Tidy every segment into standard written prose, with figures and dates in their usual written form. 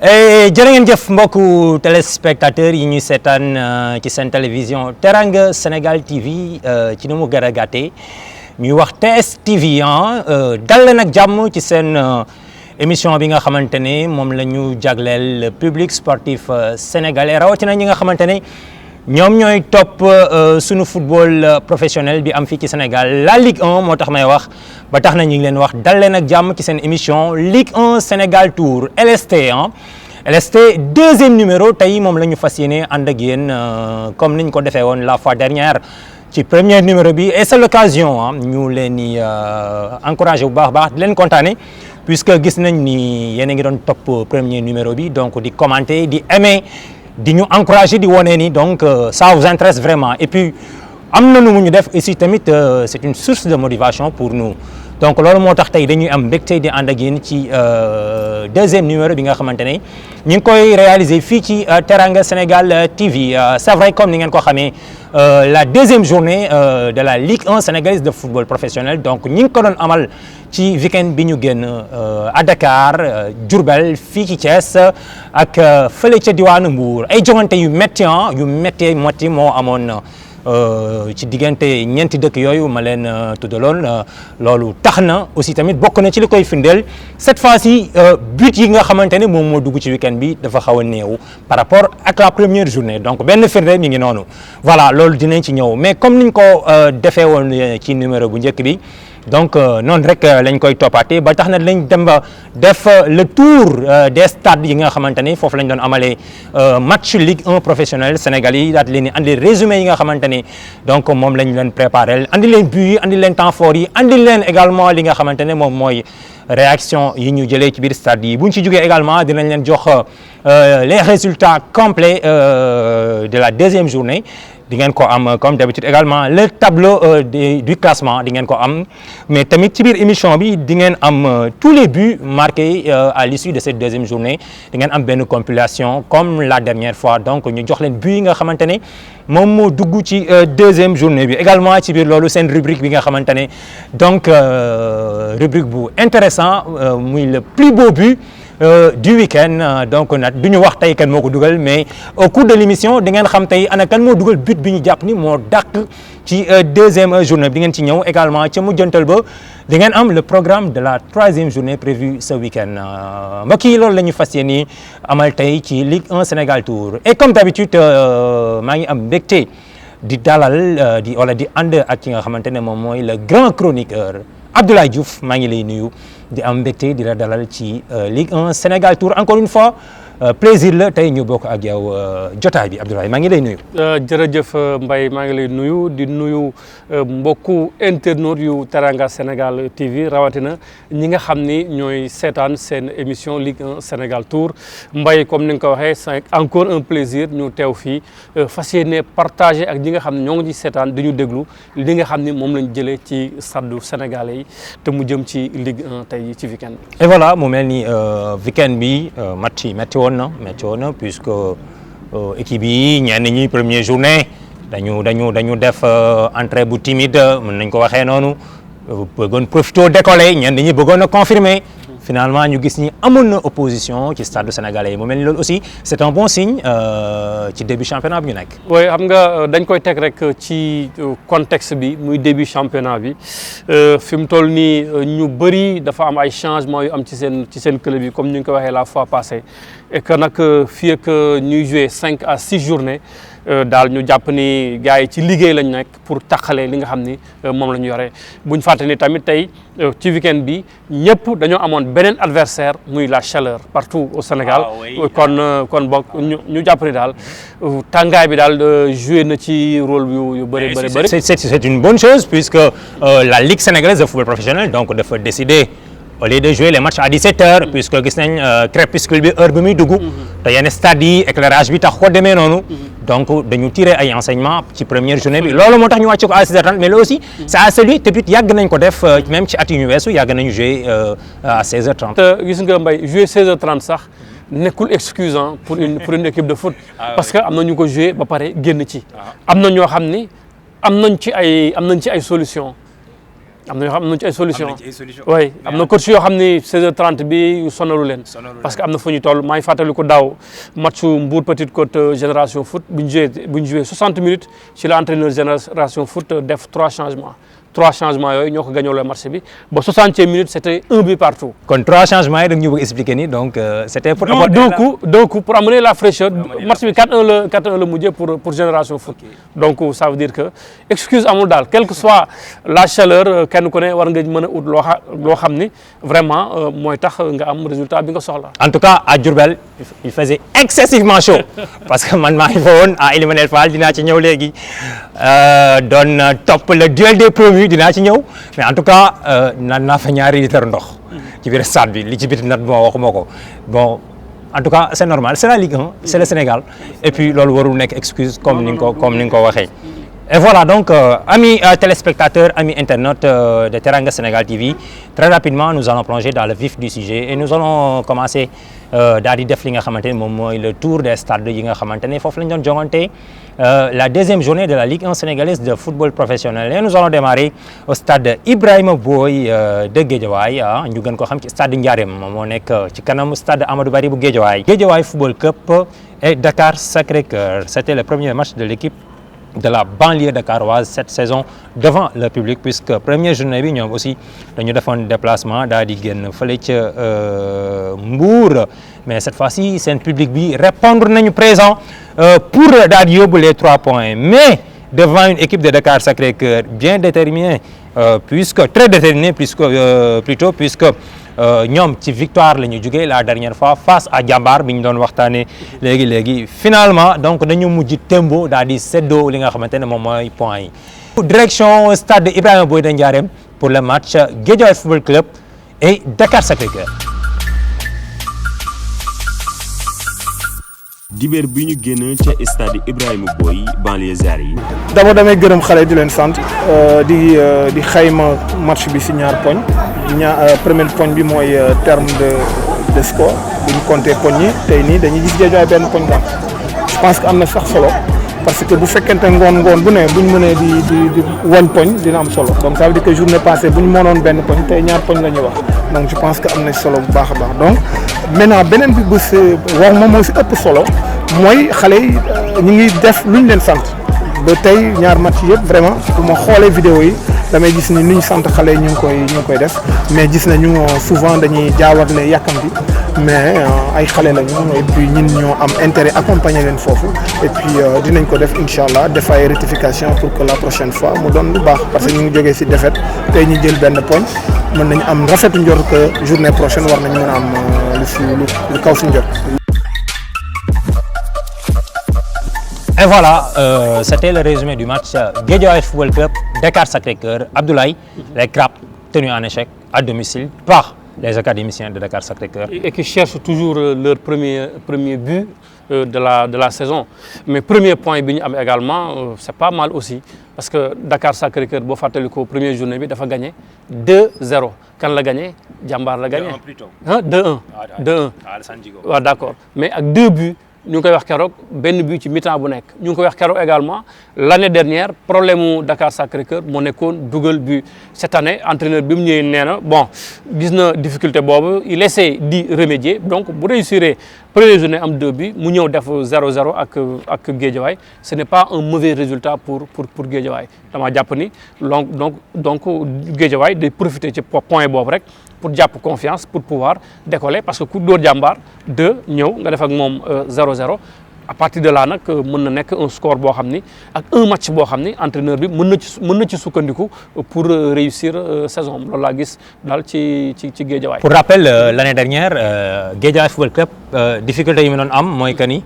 jërë ngeen jëf mbokku téléspectateurs yi ñuy seetaan ci seen télévision Teranga Sénégal TV ci nu mu gën a gàttee ñuy wax TSTV dal leen ak jàmm ci seen émission bi nga xamante ne moom la ñu jagleel le public sportif sénégalais rawatina ñi nga xamante ne ñoom ñooy topp sunu football professionnel bi am fii ci Sénégal la Ligue 1 moo tax may wax ba tax na ñu ngi leen wax dal leen ak jàmm ci seen émission Ligue 1 Sénégal Tour LST LST deuxième numéro tey moom la ñu fas yéene ànd ak yéen comme niñ ko defee woon la fois dernière ci premier numéro bi et c'est l'occasion ñu leen di encouragé bu baax a baax di leen kontaane puisque gis nañ ni yéen a ngi doon topp premier numéro bi donc di commenter di aimer di ñu encourager di wone ni donc ça vous intéresse vraiment et puis am na nu mu ñu def aussi tamit c'est une source de motivation pour nous donc loolu moo tax tey dañuy am mbégte di ànd ak yéen ci deuxième numéro bi nga xamante ne ñu ngi koy réaliser fii ci Teranga Sénégal TV c'est vrai comme ni ngeen ko xamee la deuxième journée de la Ligue 1 sénégalaise de football professionnel donc ñi ngi ko doon amal ci week-end bi ñu génn à Dakar Diourbel fii ci Thiès ak fële ca diwaanu Mbour ay joŋante yu métti moo amoon ci diggante ñeenti dëkk yooyu ma leen tuddaloon loolu tax na aussi tamit bokk na ci li koy firndeel cette fois-ci but yi nga xamante ne moom moo dugg ci week-end bi dafa xaw a néew par rapport ak la première journée donc benn firnde mi ngi noonu voilà loolu dinañ ci ñëw mais comme niñ ko defee woon ci numéro bu njëkk bi donc noonu rek lañ koy toppaatee ba tax na lañ dem ba def le tour des stades yi nga xamante ne foofu lañ doon amalee match Ligue 1 professionnel Sénégal yi daal di leen di andi résumé yi nga xamante ne donc moom lañ leen préparé andi leen but yi andi leen temps fort yi andi leen également li nga xamante ne moom mooy réaction yi ñu jëlee ci biir stade yi bu ñu ci jógee également dinañ leen jox les résultats complets de la deuxième journée. di ngeen ko am comme d'habitude également le tableau du classement di ngeen ko am mais tamit ci biir émission bi di ngeen am tous les buts marqués à l'issue de cette deuxième journée di ngeen am benn compilation comme la dernière fois donc ñu jox leen buts yi nga xamante ne moom moo dugg ci deuxième journée bi également ci biir loolu seen rubrique bi nga xamante ne donc rubrique bu intéressant muy le plus beau but du week-end donc nag du ñu wax tey kan moo ko dugal mais au cours de l'émission di ngeen xam tey ana kan moo dugal but bi ñu jàpp ni moo dàq ci deuxième journée bi di ngeen ci ñëw également ca mujjantal ba di ngeen am le programme de la troisième journée prévue ce week-end mbokk yi loolu la ñu fas yéene amal tey ci Ligue 1 Sénégal Tour et comme d'habitude maa ngi am mbégte di dalal di ànd ak ki nga xamante ne moom mooy le grand chroniqueur Abdoulaye Diouf maa ngi lay nuyu di am mbégte di la dalal ci Ligue 1 Sénégal Tour encore une fois plaisir la tey ñu bokk ak yow jotaay bi Abdoulaye maa ngi lay nuyu. jërëjëf Mbaye maa ngi lay nuyu di nuyu mbokku internautes yu Teranga Sénégal TV rawatina ñi nga xam ni ñooy seetaan seen émission Ligue 1 Sénégal Tour Mbaye comme ni nga ko waxee c'est encore un plaisir ñu teew fii fas yéene partager ak ñi nga xam ne ñoo ngi ci seetaan di ñu déglu li nga xam ni moom lañ jëlee ci stade sénégalais yi te mu jëm ci Ligue 1 tey ci week-end. et voilà mu mel ni week-end bi match yi métti woon na puisque équipe yi ñenn ñi première journée dañu def entrée bu timide mën nañ ko waxee noonu bëggoon profiter décoller ñenn ñi bëggoon a confirmer finalement ñu gis ni amoon na opposition ci stade sénégalais yi mu mel ni loolu aussi c'est un bon signe ci début championnat bi ñu nekk. oui xam nga dañ koy teg rek ci contexte bi muy début championnat bi fi mu toll nii ñu bëri dafa am ay changements yu am ci seen club yi comme ni nga ko waxee la fois passée et que nag fii ak ñuy jouer 5 à 6 journées daal ñu jàpp ni gars yi ci liggéey lañ nekk pour taxalee li nga xam ni moom la ñu yore buñ fàtte ni tamit tey ci week-end bi ñëpp dañoo amoon beneen adversaire muy la chaleur partout au Sénégal kon bokk ñu jàpp ni daal tàngaay bi daal joué na ci rôle yu bëri. C'est une bonne chose puisque la Ligue sénégalaise de football professionnel donc dafa décider au lieu de jouer les matchs à 17h puisque gis nañ crépuscule bi heure bi muy dugg te yenn stade yi éclairage bi tax ko demee noonu donc dañu tirer ay enseignements ci première journée bi loolu moo tax ñu wàcce ko à 16h30 mais loolu aussi c'est à celui te puis yàgg nañ ko def même ci at yu ñu weesu yàgg nañu jouer à 16h30. te gis nga Mbaye jouer 16h30 sax nekkul excuse pour une équipe de foot parce que am na ñu ko jouer ba pare génn ci am na ñoo xam ni am nañ ci ay solution am na ñoo xam ne ci ay solution oui am na coach yoo xam ni 16h30 bi sonalu leen parce que am na fu ñu toll maa ngi fàttali ko daaw matchu Mbour Petite Côte Génération Foot bu ñu joué 60 minutes ci la entraîneur Génération Foot def 3 changements yooyu ñoo ko gagnoloo match bi ba 60e minute c'était 1 but partout. kon 3 changements yi da nga ñu bëgg expliquer ni donc c'était pour donc pour amener la fraîcheur match bi 4-1 la mujjee pour Génération Foot. donc ça veut dire que excuse amul daal quelle que soit la chaleur kenn ku ne war nga mën a ut loo xam ni vraiment mooy tax nga am résultat bi nga soxla. en tout cas à Diourbel il faisait excessivement chaud parce que man maa ngi fa woon à Elimanel Fall dinaa ci ñëw léegi doon topp le duel des promus dinaa ci ñëw mais en tout cas naan naa fa ñaari litre ndox ci biir stade bi li ci biti nat moo waxuma ko bon en tout cas c'est normal c'est la Ligue 1 c'est le Sénégal et puis loolu warul nekk excuse comme ni nga ko waxee. Et voilà donc amis téléspectateurs, amis internautes de Teranga Sénégal TV, très rapidement nous allons plonger dans le vif du sujet et nous allons commencer daal di def li nga xamante ne moom mooy le tour des stades yi nga xamante ne foofu la ñu doon jongante la deuxième journée de la Ligue 1 sénégalaise de football professionnel et nous allons démarrer au stade Ibrahima Boye de Guédiawaye ñu gën ko xam ci stade Ndiarème moo nekk ci kanam stade Amadou Barry bu Guédiawaye. Guédiawaye Football Club et Dakar Sacré-Cœur, c'était le premier match de l'équipe de la banlieue dakaroise cette saison devant le public puisque première journée bi ñoom aussi dañu defoon déplacement daal di génn fële ca Mbour mais cette fois-ci seen public bi répondre nañu présent pour daal di yóbbu les 3 points mais devant une équipe de Dakar Sacré-Cœur bien déterminée très déterminée plutôt puisque ñoom ci victoire la ñu jógee la dernière fois face à Jambar bi ñu doon waxtaanee léegi finalement donc dañu mujj tembo daal di séddoo li nga xamante ne moom mooy points yi. Direction stade Ibrahima Boye de Ndiarème pour le match Guédiawaye Football Club et Dakar Sacré-Cœur. dibéer bi ñu génn ca stade Ibrahima Boye banlieusards yi. d'abord damay gërëm xale di leen sant di xayma match bi si ñaar poñ premier poñ bi mooy terme de score bu ñu compter poñ yi tey nii dañuy gis Guédiawaye benn poñ la je pense que am na sax solo parce que bu fekkente ngoon bu ne bu ñu mënee di wañ poñ dina am solo donc ça veut dire que journée passée bu ñu mënoon benn poñ tey ñaar poñ la ñuy wax donc je pense que am na solo bu baax a baax donc maintenant beneen bi wax moom moo si ëpp solo mooy xale yi ñu ngi def lu ñu leen sant ba tey ñaar match yëpp vraiment bu ma xoolee vidéo yi damay gis ni ñu sant xale yi ñu ngi koy def mais gis nañu souvent dañuy jaawale yàkkamti mais ay xale lañu et puis ñun ñoo am intérêt accompagner leen foofu et puis dinañ ko def incha allah def ay rectification pour que la prochaine fois mu doon lu baax parce que ñu ngi jógee ci défaite tey ñu jël benn poñ mën nañu am rafetu njort que journée prochaine war nañu mën a am lu kaw ci njort. Et voilà, c'était le résumé du match Guédiawaye Football Club, Dakar Sacré-Cœur. Abdoulaye, les Crabes tenus en échec à domicile par les académiciens de Dakar Sacré-Cœur. Et qui cherchent toujours leur premier but de la saison. Mais premier point bi ñu am également, c'est pas mal aussi. Parce que Dakar Sacré-Cœur, boo fàttali ko première journée bi dafa gagné 2-0. Kan la gagné? Jambar la gagné. 2-1 plutôt. 2-1. 2-1. waaw d'accord. Mais ak 2 buts. ñu ngi koy wax keroog benn but ci mi-temps bu nekk ñu ngi koy wax keroog également l'année dernière problème mu Dakar Sacré-Cœur moo nekkoon dugal but cette année entraîneur bi mu ñëwee nee na bon gis na difficulté boobu il essaie d'y remédier donc bu réussir première journée am 2 buts mu ñëw def 0-0 ak Guédiawaye ce n'est pas un mauvais résultat pour Guédiawaye dama jàpp ni donc Guédiawaye day profiter ci point boobu rek pour jàpp confiance pour pouvoir décoller parce que ku dóor Jambar 2 ñëw nga def ak moom 0-0 à partir de là nag mën na nekk un score boo xam ni ak un match boo xam ni entraîneur bi mën na ci sukkandiku pour réussir saison loolu laa gis daal ci Guédiawaye. Pour rappel l'année dernière Guédiawaye Football Club difficulté yi mu doon am mooy que ni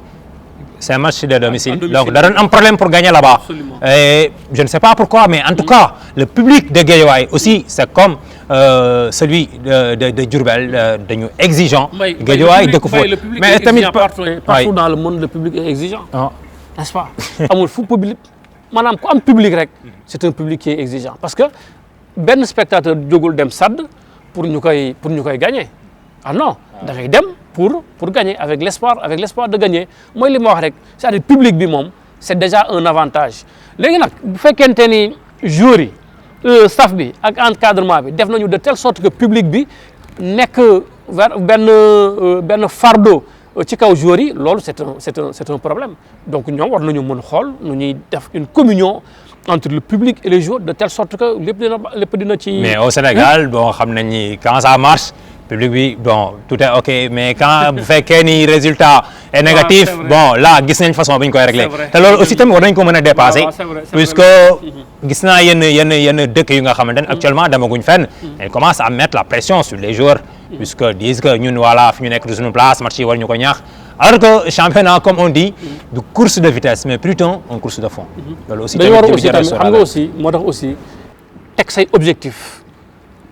c'est un match de domicile donc da doon am problème pour gagner là-bas. Et je ne sais pas pourquoi mais en tout cas le public de Guédiawaye aussi c'est comme celui de Diourbel dañu exigeant. Guédiawaye dëkk foofu mais tamit partout dans le monde le public est exigeant. N'est-ce pas amul fu public maanaam ku am public rek c'est un public qui est exigeant parce que benn spectateur jógul dem stade pour ñu koy gagner ah non da ngay dem pour gagner avec l'espoir de gagner mooy li ma wax rek c'est-à-dire public bi moom c'est déjà un avantage léegi nag bu fekkente ni joueurs yi staff bi ak encadrement bi def nañu de telle sorte que public bi nekk benn fardeau ci kaw joueurs yi loolu c'est un problème donc ñoom war nañu mën xool nu ñuy def une communion entre le public et les joueurs de telle sorte que lépp dina ci. mais au Sénégal bon xam nañ ni quand ça marche public bi bon tout est ok mais quand bu fekkee ni résultat est négatif bon là gis nañ façon bi ñu koy régler te loolu aussi tamit war nañ ko mën a dépasser puisque gis naa yenn dëkk yu nga xamante ne actuellement demaguñ fenn ils commencent à mettre la pression sur les joueurs puisque disent que ñun voilà fi ñu nekk du suñu place match yi war ñu ko ñaax alors que championnat comme on dit du course de vitesse mais plutôt une course de fond. loolu aussi dañu war aussi tamit xam nga aussi moo tax aussi teg say objectif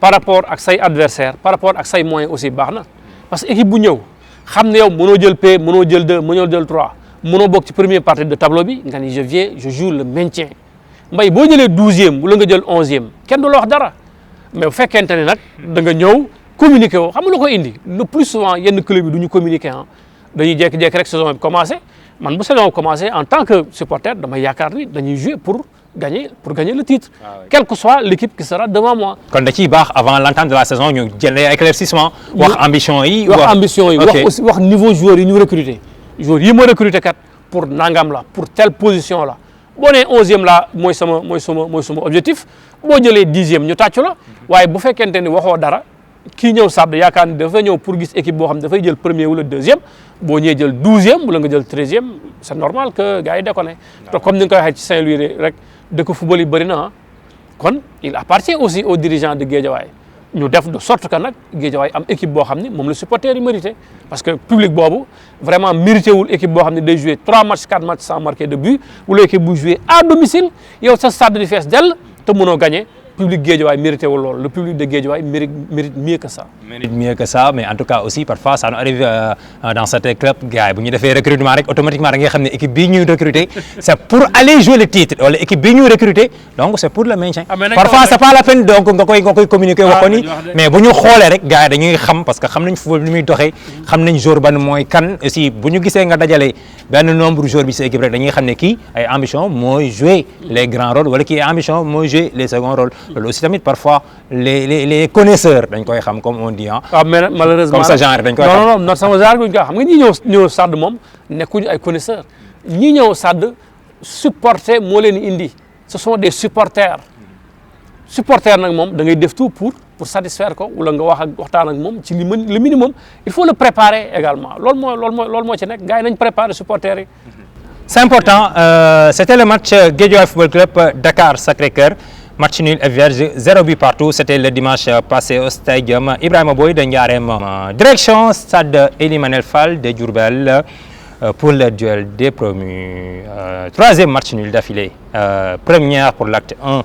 par rapport ak say adversaire par rapport ak say moyens aussi baax na parce que équipe bu ñëw xam ne yow mënoo jël P mënoo jël 2 mënoo jël 3 mënoo bokk ci première partie de tableau bi nga ni je joue le maintien mbay boo jëlee 12e wala nga jël 11e kenn du la wax dara mais bu fekkente ne nag da nga ñëw communiquer woo xam nga lu ko indi le plus souvent yenn club yi du ñu communiquer ah dañuy jékki-jékki rek saison bi commencé man bu saison bi commencé en tant que supporter damay yaakaar ni dañuy jouer pour gagner le titre. Quelle que soit l'équipe qui sera devant moi. kon da ciy baax avant l'entame de la saison ñu jëlee éclaircissement wax ambition yi. wax niveau joueur yi ñu recruter joueurs yi ma recruter kat pour nangam la pour telle position la boo nee 11e la mooy sama objectif boo jëlee 10e ñu tàccu la waaye bu fekkente ni waxoo dara kii ñëw sàdd yaakaar ni dafa ñëw pour gis équipe boo xam ne dafay jël premier wala 2e boo ñëwee jël 12e wala nga jël 13e c'est normal que gars yi déconné te comme ni nga koy waxee ci Saint-Louis rek dëkk football yi bëri na kon il appartient aussi aux dirigeants de Guédiawaye ñu def de sorte que nag Guédiawaye am équipe boo xam ne moom la supporter yi mérité parce que public boobu vraiment mérité wul équipe boo xam ne day jouer 3 matchs 4 matchs sans marquer de but wala équipe bu jouer à domicile yow sa stade di fees dell te mënoo gagner public Guédiawaye mérité wul loolu le public de Guédiawaye mérite mieux que ça. mérite mieux que ça mais en tout cas aussi parfois ça nous arrive dans certains clubs gars yi bu ñu defee recrutement rek automatiquement da ngay xam ne équipe bii ñuy recruter c'est pour aller jouer le titre wala équipe bii ñuy recruter donc c'est pour le maintien. parfois c'est pas la peine donc nga koy communiquer wax ko ni mais bu ñu xoolee rek gars yi dañuy xam parce que xam nañ football ni muy doxee xam nañ joueur ban mooy kan aussi bu ñu gisee nga dajale benn nombre joueur bi sa équipe rek dañuy xam ne kii ay ambition mooy jouer les grands rôles wala kii ay ambition mooy jouer les seconds rôles. loolu aussi tamit parfois les connaisseurs dañ koy xam comme on dit ah. waaw mais malheureusement comme ça genre dañ koy xam non sama genre guñ ko xam nga ñi ñëw stade moom nekkuñu ay connaisseurs ñi ñëw stade supporter moo leen indi ce sont des supporters nag moom da ngay def tout pour satisfaire ko wala nga waxtaan ak moom ci le minimum il faut le préparer également loolu moo ci nekk gars yi nañ préparer supporters yi. c'est important c'était le match Guédiawaye Football Club Dakar Sacré-Cœur. Match nul et vierge, 0 but partout. C'était le dimanche passé au stadium Ibrahima Boye de Ndiarème. Direction stade Ely Manel Fall de Diourbel pour le duel des promus. Troisième match nul d'affilée. Première pour l'acte 1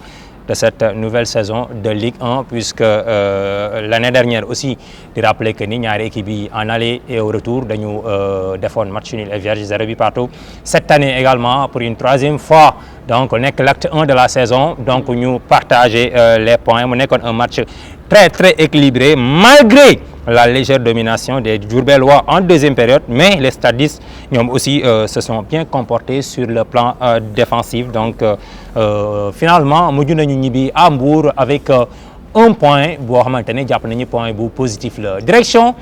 de cette nouvelle saison de Ligue 1 puisque l'année dernière aussi di rappeler que ni ñaari équipe yi en aller et au retour dañu defoon match nul et vierge 0 but partout. Cette année également pour une troisième fois donc nekk l'acte 1 de la saison donc ñu partager les points mu nekkoon un match très équilibré malgré la légère domination des Diourbellois en deuxième période mais les stadistes ñoom aussi se sont bien comportés sur le plan défensif donc finalement mujj nañu ñibbi à Mbour avec un point boo xamante ne jàpp nañu point bu positif la direction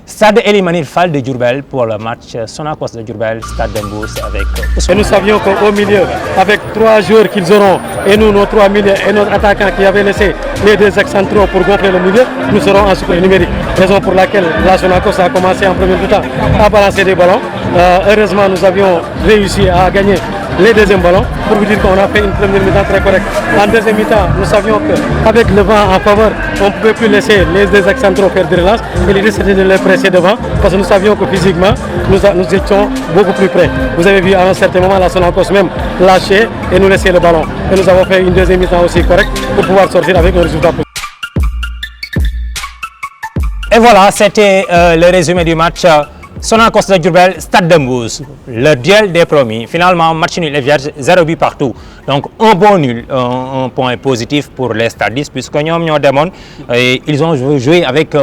stade Ely Manel Fall de Diourbel pour le match Sonacos de Diourbel stade de Mbour c'est avec Et nous savions qu'au milieu, avec 3 joueurs qu'ils auront, et nous, nos 3 milieux, et notre attaquant qui avait laissé les 2 ex-centraux pour gonfler le milieu, nous serons en super numérique. Raison pour laquelle la Sonacos a commencé en premier temps à balancer des ballons. Heureusement, nous avions réussi à gagner les deuxièmes ballons pour vous dire qu'on a fait une première mi-temps très correcte. En deuxième mi-temps, nous savions qu'avec le vent en faveur, on ne pouvait plus laisser les 2 ex-centraux faire des relances. Et l'idée c'était de les presser devant parce que nous savions que physiquement, nous étions beaucoup plus près. Vous avez vu à un certain moment la Sonacos même lâcher et nous laisser le ballon. Et nous avons fait une deuxième mi-temps aussi correcte pour pouvoir sortir avec un résultat positif. Et voilà, c'était le résumé du match Sonacos de Diourbel, Stade de Mbour, le duel des promis. Finalement, match nul et vierge, 0 but partout. Donc un bon nul, un point positif pour les stadistes puisque ñoom ñoo demoon et ils ont joué avec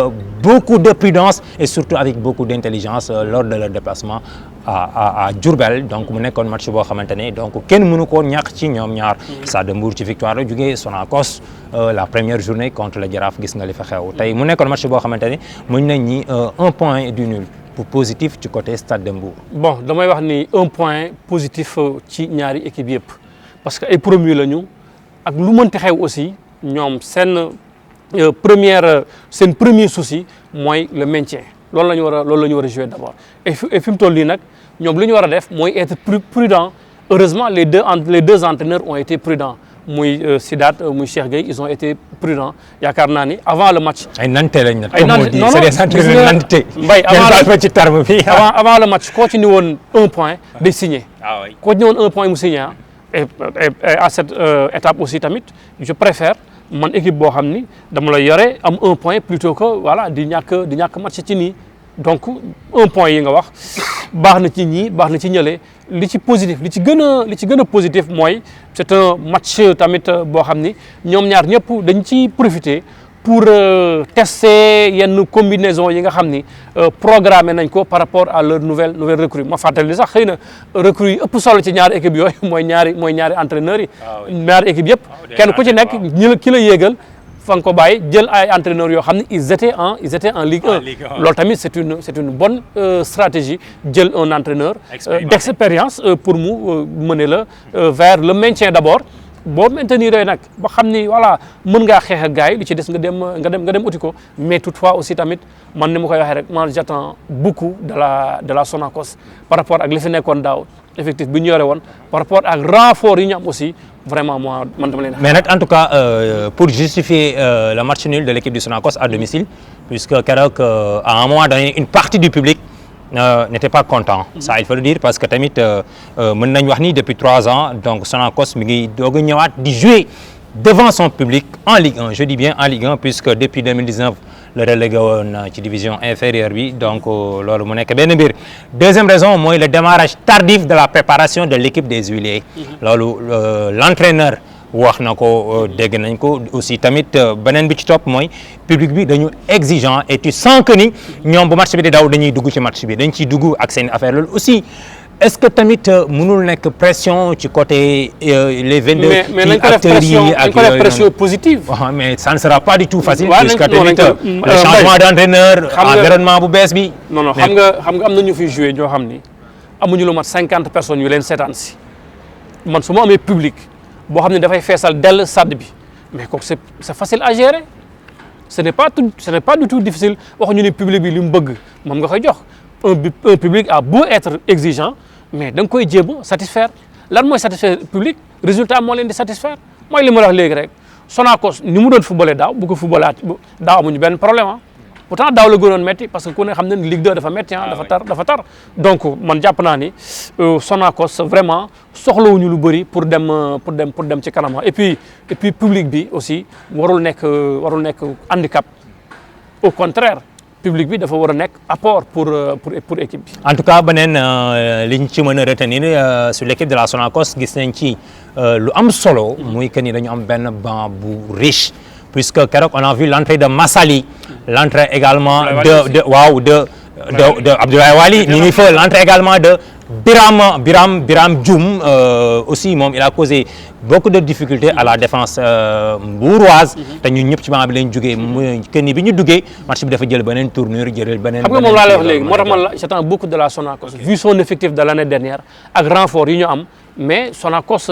beaucoup de prudence et surtout avec beaucoup d'intelligence lors de leur déplacement à Diourbel donc mu nekkoon match boo xamante ne donc kenn mënu koo ñàkk ci ñoom ñaar Stade de Mbour ci victoire la jógee Sonacos la première journée contre le Jaraaf gis nga li fa xew tey mu nekkoon match boo xamante ne muñ nañ ñi 1 point du nul pour positif ci côté Stade de Mbour. Bon damay wax ni 1 point positif ci ñaari équipe yëpp parce que ay promu la ñu ak lu mënti xew aussi ñoom seen premier souci mooy le maintien loolu la ñu war a jouer d'abord et fi mu toll nii nag ñoom li ñu war a def mooy être plus prudent heureusement les deux entraîneurs ont été prudents muy Sidath muy Cheikh Gueye ils ont été prudents yaakaar naa ni avant le match. ay nante lañ nag. ay nante non non c'est des entraîneurs nante. Mbaye ci terme bi. avant le match koo ci ni woon 1 point day signé. ah oui koo ci ni woon 1 point mu signé et à cette étape aussi tamit je préfère man équipe boo xam ni dama la yore am 1 point plutôt que voilà di ñàkk match ci nii donc 1 point yi nga wax baax na ci ñii baax na ci ñële li ci positif li ci gën a positif mooy c'est un match tamit boo xam ni ñoom ñaar ñëpp dañ ci profiter pour tester yenn combinaison yi nga xam ni programmé nañ ko par rapport à leur nouvelle recrue ma fàttali sax xëy na recrue yi ëpp solo ci ñaari équipe yooyu mooy ñaari entraîneurs yi ñaari équipe yëpp kenn ku ci nekk ki la yéegal fa nga ko bàyyi jël ay entraîneurs yoo xam ne ils étaient en Ligue 1 loolu tamit c'est une bonne stratégie jël un entraîneur d'expérience pour mu mener la vers le maintien d'abord boo maintenir yooyu nag ba xam ni voilà mën ngaa xeex ak gars yi li ci des nga dem uti ko mais toutefois aussi tamit man ni ma koy waxee rek man j'attends beaucoup de la Sonacos par rapport ak li fi nekkoon daaw effectif bi ñu yore woon par rapport ak renfort yi ñu am aussi vraiment moi man dama leen. mais nag en tout cas pour justifier le match nul de l'équipe du Sonacos à domicile puisque keroog à un moment donné une partie du public n'était pas content ça il faut le dire parce que tamit mën nañ wax ni depuis 3 ans donc Sonacos mi ngi doog a ñëwaat di jouer devant son public en Ligue 1 je dis bien en Ligue 1 puisque depuis 2019 le relégué woon ci division inférieure bi donc loolu mu nekk benn mbir deuxième raison mooy le démarrage tardif de la préparation de l'équipe des huiliers loolu l'entraîneur wax na ko dégg nañ ko aussi tamit beneen bi ci topp mooy public bi dañu exigeant et tu sens que ni ñoom bu match bi di daw dañuy dugg ci match bi dañ ciy dugg ak seen affaire loolu aussi est-ce que tamit mënul nekk pression ci côté les 22 ci acteurs yi ak mais nañ pression positive. mais ça ne sera pas du tout facile. waaw puisque tamit le changement d'entraîneur environnement bu bees bi. non xam nga am na ñu fi joué ñoo xam ni amuñu lu mat 50 personnes yu leen seetaan si man su ma amee public boo xam ne dafay feesal dell stade bi mais kooku c'est facile à gérer ce n'est pas du tout difficile waxuñu ni public bi li mu bëgg moom nga koy jox un public a beau être exigeant mais da nga koy jéem a satisfaire lan mooy satisfaire public résultat moo leen di satisfaire mooy li ma la wax léegi rek Sonacos ni mu doon footballé daaw bu ko footballaat daaw amuñu benn problème pourtant daaw la gënoon métti parce que ku ne xam ne Ligue 2 dafa métti dafa tar donc man jàpp naa ni Sonacos vraiment soxlawuñu lu bëri pour dem ci kanam et puis public bi aussi warul nekk handicap au contraire public bi dafa war a nekk apport pour équipe bi. en tout cas beneen li ñu ci mën a retenir sur l'équipe de la Sonacos gis nañ ci lu am solo muy que ni dañu am benn banc bu riche. puisque keroog on a vu l'entrée de Massali l'entrée également de Abdoulaye Wali ñu ngi fa l'entrée également de Biram Dioum aussi moom il a causé beaucoup de difficultés à la défense mbouroise te ñun ñëpp ci banc bi lañ jógee kenn bi ñu duggee match bi dafa jël beneen tournure jël beneen. xam nga moom laa lay wax léegi moo tax man la j'attends beaucoup de la Sonacos vu son effectif de l'année dernière ak renfort yi ñu am mais Sonacos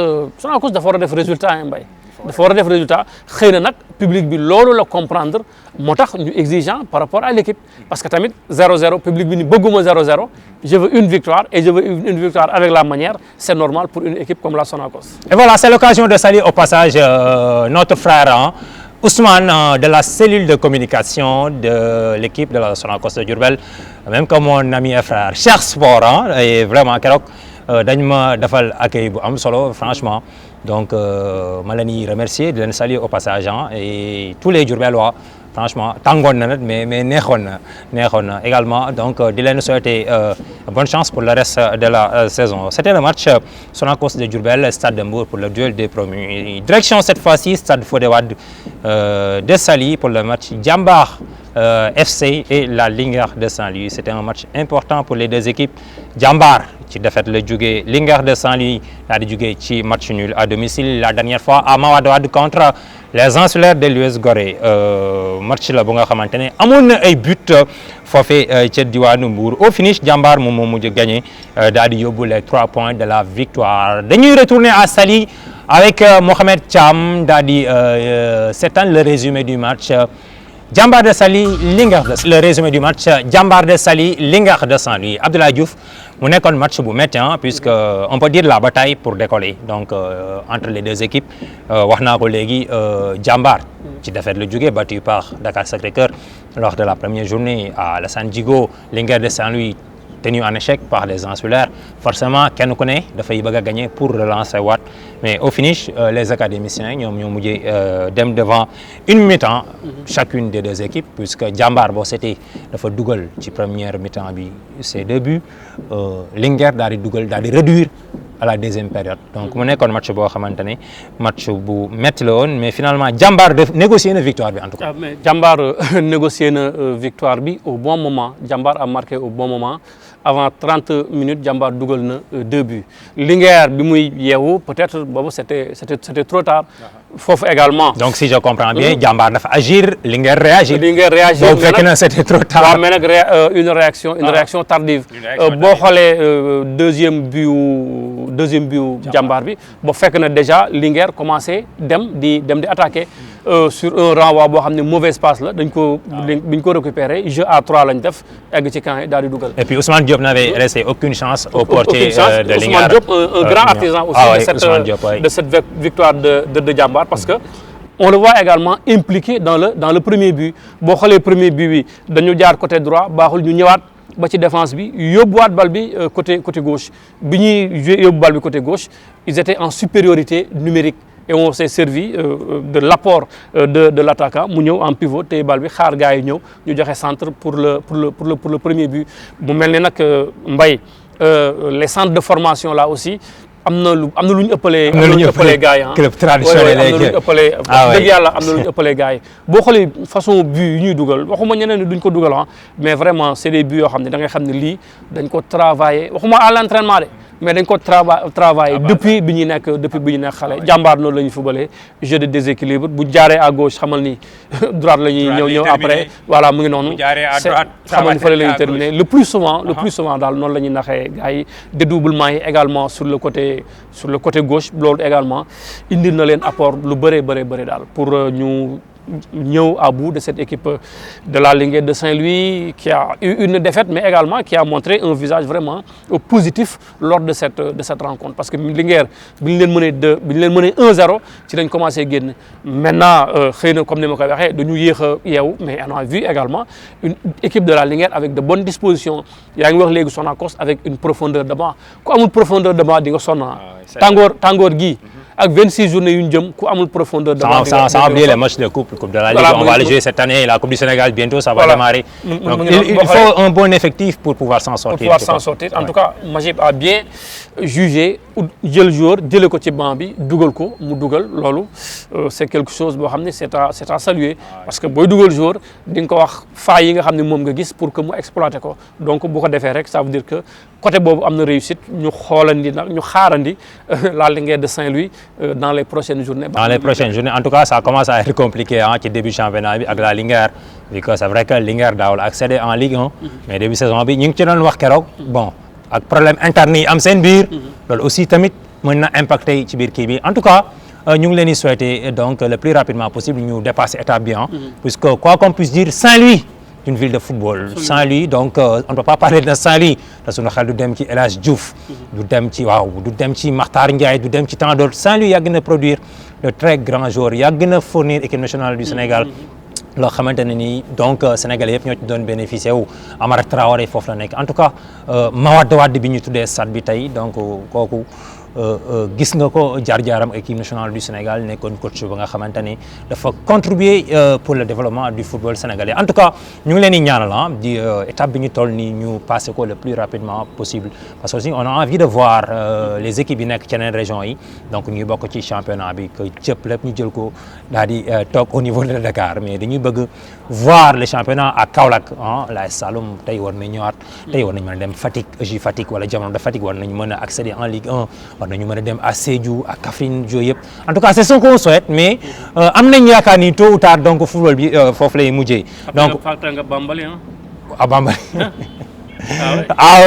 dafa war a def résultat Mbaye dafa war a def résultat xëy na nag public bi loolu la comprendre moo tax ñu exigeant par rapport à l'équipe parce que tamit 0-0 public bi ni bëgguma 0-0 je veux une victoire et je veux une victoire avec la manière c'est normal pour une équipe comme la Sonacos. Et voilà, c'est l'occasion de saluer au passage notre frère Ousmane de la cellule de communication de l'équipe de la Sonacos de Diourbel même que mon ami et frère Cheikh Sport et vraiment keroog dañ ma defal accueil bu am solo franchement donc ma leen di remercier di leen saluer au passage et tous les Diourbellois franchement tàngoon na nag mais neexoon na également donc di leen souhaiter bonne chance pour le reste de la saison. C'était le match Sonacos de Diourbel Stade de Mbour pour le duel des promus. Direction cette fois-ci Stade Fodé Wade de Saly pour le match Jambar FC et la Linguère de Saint-Louis. C'était un match important pour les deux équipes. Jambar ci défaite la jógee, Linguère de Saint-Louis daal di jógee ci match nul à domicile la dernière fois à Mawade Wade contre les Insulaires de l'US Gorée. Match la bu nga xamante ne amoon na ay but foofee ca diwaanu Mbour. Au finish Jambar moom moo mujj gagné daal di yóbbu les 3 points de la victoire. Dañuy retourner à Saly avec Mohamed Thiam daal di seetaan le résumé du match. Jambar de Saly, Linguère de Saint-Louis. Le résumé du match, Jambar de Saly, Linguère de Saint-Louis. Abdoulaye Diouf, mu nekkoon match bu métti puisque on peut dire la bataille pour décoller donc entre les deux équipes. Wax naa ko léegi Jambar ci défaite la jógee battu par Dakar Sacré-Cœur lors de la première journée à Alassane Djigo. Linguère de Saint-Louis tenu en échec par les Insulaires. Forcément kenn ku ne dafay bëgg a gagner pour relancer waat mais au finish les académiciens ñoom ñoo mujjee dem devant une mi-temps chacune des deux équipes puisque Jambar boo seetee dafa dugal ci première mi-temps bi ses deux buts Linguère daal di dugal daal di réduire à la deuxième période donc mu nekkoon match boo xamante ne match bu métti la woon mais finalement Jambar négocié na victoire bi en tout cas. mais Jambar négocié na victoire bi au bon moment Jambar a marqué au bon moment. Avant 30 minutes Jambar dugal na 2 buts Linguère bi muy yeewu peut-être boobu c'était trop tard foofu également. Donc si je comprends bien Jambar dafa agir Linguère réagir. Linguère réagir boobu fekk na c'était trop tard. waaw mais nag une réaction tardive. boo xoolee deuxième but Jambar bi boo fekk na déjà Linguère commencé dem di attaquer. Sur un renvoi boo xam ne mauvaise passe la dañ ko récupérer jeu à 3 lañ def egg ci camp yi daal di dugal. Et puis Ousmane Diop n'avait laissé aucune chance au portier de Linguère. Ousmane Diop un grand artisan aussi de cette victoire de Jambar parce que on le voit également impliqué dans le premier but boo xoolee premier but bi dañu jaar côté droit baaxul ñu ñëwaat ba ci défense bi yóbbuwaat bal bi côté gauche bi ñuy yóbbu bal bi côté gauche ils étaient en supériorité numérique. Et on s'est servi de l'apport de l'attaquant mu ñëw en pivot tey bal bi xaar gars yi ñëw ñu joxe centre pour le premier but mu mel ne nag Mbaye les centres de formation là aussi am na lu ñu ëppalee gars yi club traditionnel am na lu ñu ëppalee dëgg yàlla am na lu ñu ëppalee gars yi boo xoolee façon but yu ñuy dugal waxuma ñeneen ni duñ ko dugal mais vraiment c'est des buts yoo xam ne da ngay xam ne lii dañ ko travailler waxuma à l'entraînement de mais dañ ko travailler depuis bi ñuy nekk xale Jambar noonu la ñuy footballé jeu de déséquilibre bu jaaree à gauche xamal ni droite la ñuy ñëw après voilà mu ngi noonu xamal ni fële la ñuy terminer le plus souvent daal noonu la ñuy naxee gars yi dédoublement yi également sur le côté gauche loolu également indi na leen apport lu bëree daal pour ñu ñëw à bout de cette équipe de la Linguère de Saint-Louis qui a eu une défaite mais également qui a montré un visage vraiment positif lors de cette rencontre parce que Linguère bi ñu leen mënee 1-0 ci lañ commencé génn maintenant xëy na comme ni ma koy waxee dañu yéex a yeewu mais on a vu également une équipe de la Linguère avec de bonnes dispositions yaa ngi wax léegi Sonacos avec une profondeur de banc ku amul profondeur de banc di nga sonna tàngoor gi ak 26 journées yu ñu jëm ku amul profondeur de banc sans oublier les matchs de coupe de la Ligue on va le jouer cette année la Coupe du Sénégal bientôt ça va démarrer donc il faut un bon effectif pour pouvoir s'en sortir en tout cas Magib a bien jugé jël joueur jëlee ko ci banc bi dugal ko mu dugal loolu c'est quelque chose boo xam ne c'est à saluer parce que booy dugal joueur di nga ko wax failles yi nga xam ne moom nga gis pour que mu exploiter ko donc bu ko defee rek ça veut dire que côté boobu am na réussite ñu xaarandi la Linguère de Saint-Louis dans les prochaines journées. En tout cas ça commence à être compliqué ci début championnat bi ak la Linguère vu que c'est vrai que Linguère daawul accéder en Ligue 1 mais début saison bi ñu ngi ci doon wax keroog bon ak problème interne yi am seen biir loolu aussi tamit mën na impacter ci biir kii bi en tout cas ñu ngi leen di souhaiter donc le plus rapidement possible ñu dépasser étape bi puisque quoi qu'on puisse dire Saint-Louis une ville de football Saint-Louis donc on ne peut pas parler de Saint-Louis te suñu xel du dem ci El Hadj Diouf du dem ci Makhtar Ndiaye du dem ci tant d'autres Saint-Louis yàgg na produire de très grands joueurs yàgg na fournir équipe nationale du Sénégal loo xamante ne nii donc Sénégalais yëpp ñoo ci doon bénéficier wu Amara Traoré foofu la nekk en tout cas Mawade Wade bi ñu tuddee stade bi tey donc kooku gis nga ko jaar-jaaram équipe nationale du Sénégal nekkoon coach ba nga xamante ne dafa contribuer pour le développement du football sénégalais en tout cas ñu ngi leen di ñaanal di étape bi ñu toll nii ñu passé ko le plus rapidement possible parce que aussi on a envie de voir les équipes yi nekk ci yeneen régions yi donc ñuy bokk ci championnat bi que cëpp lépp ñu jël ko daal di toog au niveau de Dakar mais dañuy bëgg voir le championnat à Kaolack la Saloum tey war nañ ñëwaat tey war nañ mën a dem Fatick Fatick wala jamono de Fatick war nañ mën a accéder en Ligue 1 war nañu mën a dem à Sédhiou à Kaffrine yooyu yëpp en tout cas c'est ce qu'on souhaite mais am nañ yaakaar ni tôt ou tard donc football bi foofu lay mujjee. donc fàtte nga Bambali Bambali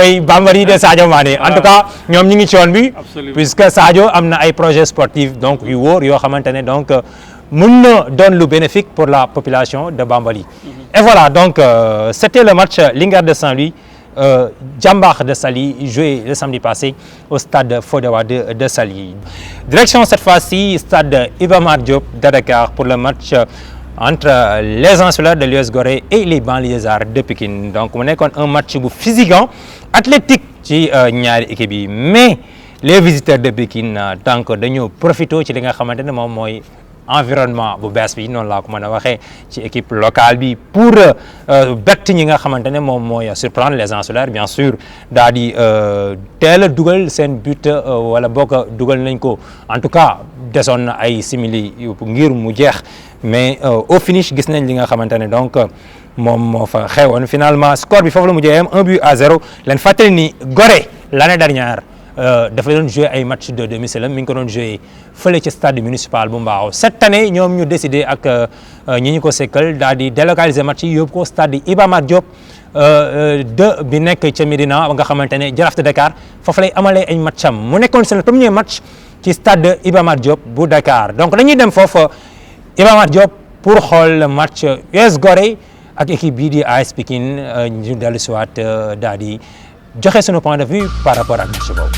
oui Bambali de Sadio Mané en tout cas ñoom ñi ngi ci yoon bi puisque Sadio am na ay projets sportifs donc yu wóor yoo xamante ne donc mën na doon lu bénéfique pour la population de Bambali. Et voilà donc c'était le match Linguère de Saint-Louis Jambar de Saly joué le samedi passé au stade Fodé Wade de Saly. Direction cette fois-ci stade Iba Mar Diop de Dakar pour le match entre les insulaires de l'US Gorée et les banlieusards de Pikine donc mu nekkoon un match bu physique athlétique ci ñaari équipe yi mais les visiteurs de Pikine donc dañoo profité ci li nga xamante ne moom mooy environnement bu bees bi noonu laa ko mën a waxee ci équipe locale bi pour bett ñi nga xamante ne moom mooy surprendre les insulaires bien sûr daal di teel a dugal seen but wala boog dugal nañ ko en tout cas desoon na ay simili ngir mu jeex mais au finish gis nañ li nga xamante ne donc moom moo fa xewoon finalement score bi foofu la mujjee am 1-0 leen fàttali ni Gorée l'année dernière dafa doon jouer ay match de demi-finale mi ngi ko doon jouer fële ci stade municipal bu Mbao cette année ñoom ñu décidé ak ñi ñu ko sekkal daal di délocaliser match yi yóbbu ko stade Iba Mar Diop bi nekk ca Médina nga xamante ne Jaraaf de Dakar foofu lay amalee ay matcham mu nekkoon seen premier match ci stade Iba Mar Diop bu Dakar donc dañuy dem foofu Iba Mar Diop pour xool le match US Gorée ak équipe bii di AS Pikine ñu dellu si waat daal di joxe sunu point de vue par rapport ak match boobu.